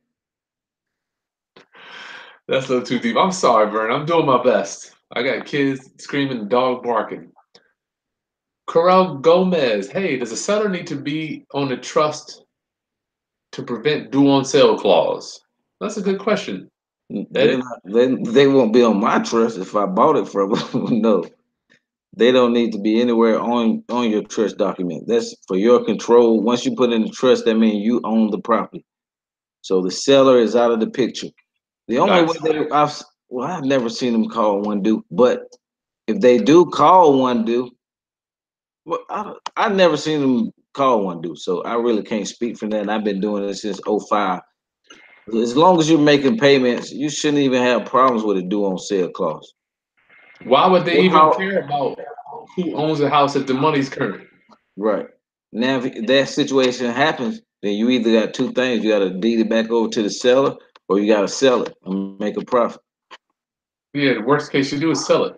That's a little too deep. I'm sorry, Vern. I'm doing my best. I got kids screaming, dog barking. Corral Gomez, hey, does a seller need to be on the trust to prevent due on sale clause? That's a good question. They won't be on my trust if I bought it from them. No, they don't need to be anywhere on your trust document. That's for your control. Once you put in the trust, that means you own the property. So the seller is out of the picture. The only way I've never seen them call one due, but if they do call one due, well, I've never seen them call one due, so I really can't speak for that. And I've been doing it since '05. As long as you're making payments, you shouldn't even have problems with a due on sale clause. Why would they even care about who owns the house if the money's current? Right. Now, if that situation happens, then you either got two things. You got to deed it back over to the seller, or you got to sell it and make a profit. Yeah, the worst case you do is sell it.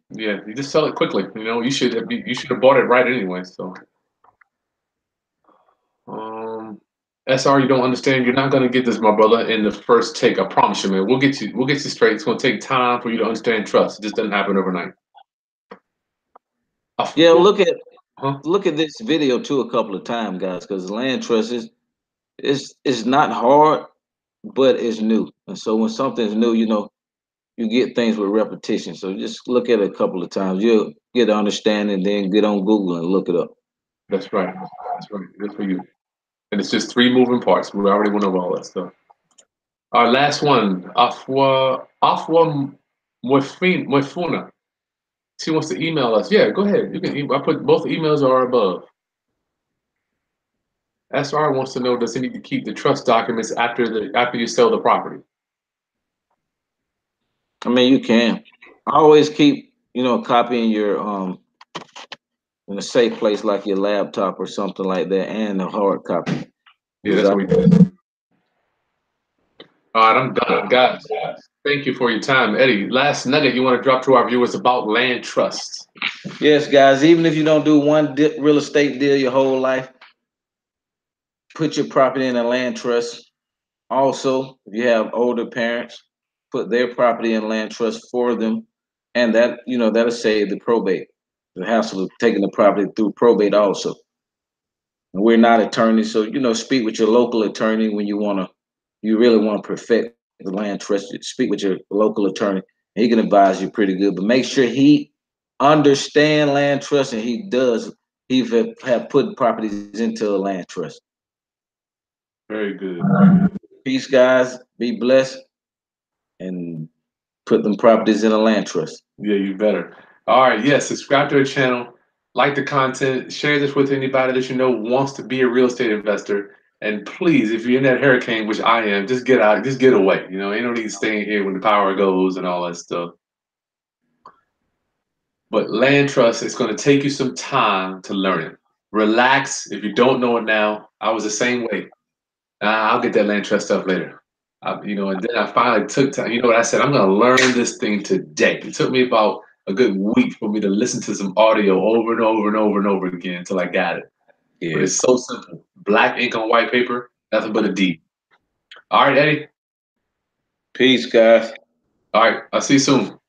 Yeah, you just sell it quickly. You should have bought it right anyway. So, SR, you don't understand. You're not gonna get this, my brother, in the first take. I promise you, man. We'll get you. We'll get you straight. It's gonna take time for you to understand trust. It just doesn't happen overnight. Yeah, look at this video too a couple of times, guys, because land trust is not hard, but it's new. And so when something's new, you get things with repetition. So just look at it a couple of times. You'll get an understanding, then get on Google and look it up. That's right. That's right. Good for you. And it's just 3 moving parts. We already went over all that stuff. Our last one, Afwa Mwefuna. She wants to email us. Yeah, go ahead. You can. I put both emails are above. SR wants to know, does he need to keep the trust documents after you sell the property? I mean, you can always keep, a copy in your in a safe place like your laptop or something like that, and a hard copy. Yeah, Because that's what we do. All right, I'm done, guys. Thank you for your time, Eddie. Last nugget you want to drop to our viewers about land trusts? yes, guys, even if you don't do one real estate deal your whole life, put your property in a land trust. Also, if you have older parents, put their property in land trust for them, and that'll save the probate, the hassle of taking the property through probate also. And we're not attorneys, so speak with your local attorney when you really want to perfect the land trust. Speak with your local attorney. He can advise you pretty good, but make sure he understand land trust and he have put properties into a land trust. Very good. Peace, guys. Be blessed and put them properties in a land trust. Yeah, you better. All right, yes, subscribe to our channel, like the content, share this with anybody that you know wants to be a real estate investor. And please, if you're in that hurricane, which I am, just get out, just get away. Ain't no need staying here when the power goes and all that stuff. But land trust, it's going to take you some time to learn it. Relax. If you don't know it now, I was the same way. I'll get that land trust stuff later. And then I finally took time. You know what I said? I'm going to learn this thing today. It took me about a good week for me to listen to some audio over and over and over and over again until I got it. But Yeah. it's so simple. Black ink on white paper, nothing but a D. All right, Eddie. Peace, guys. All right, I'll see you soon.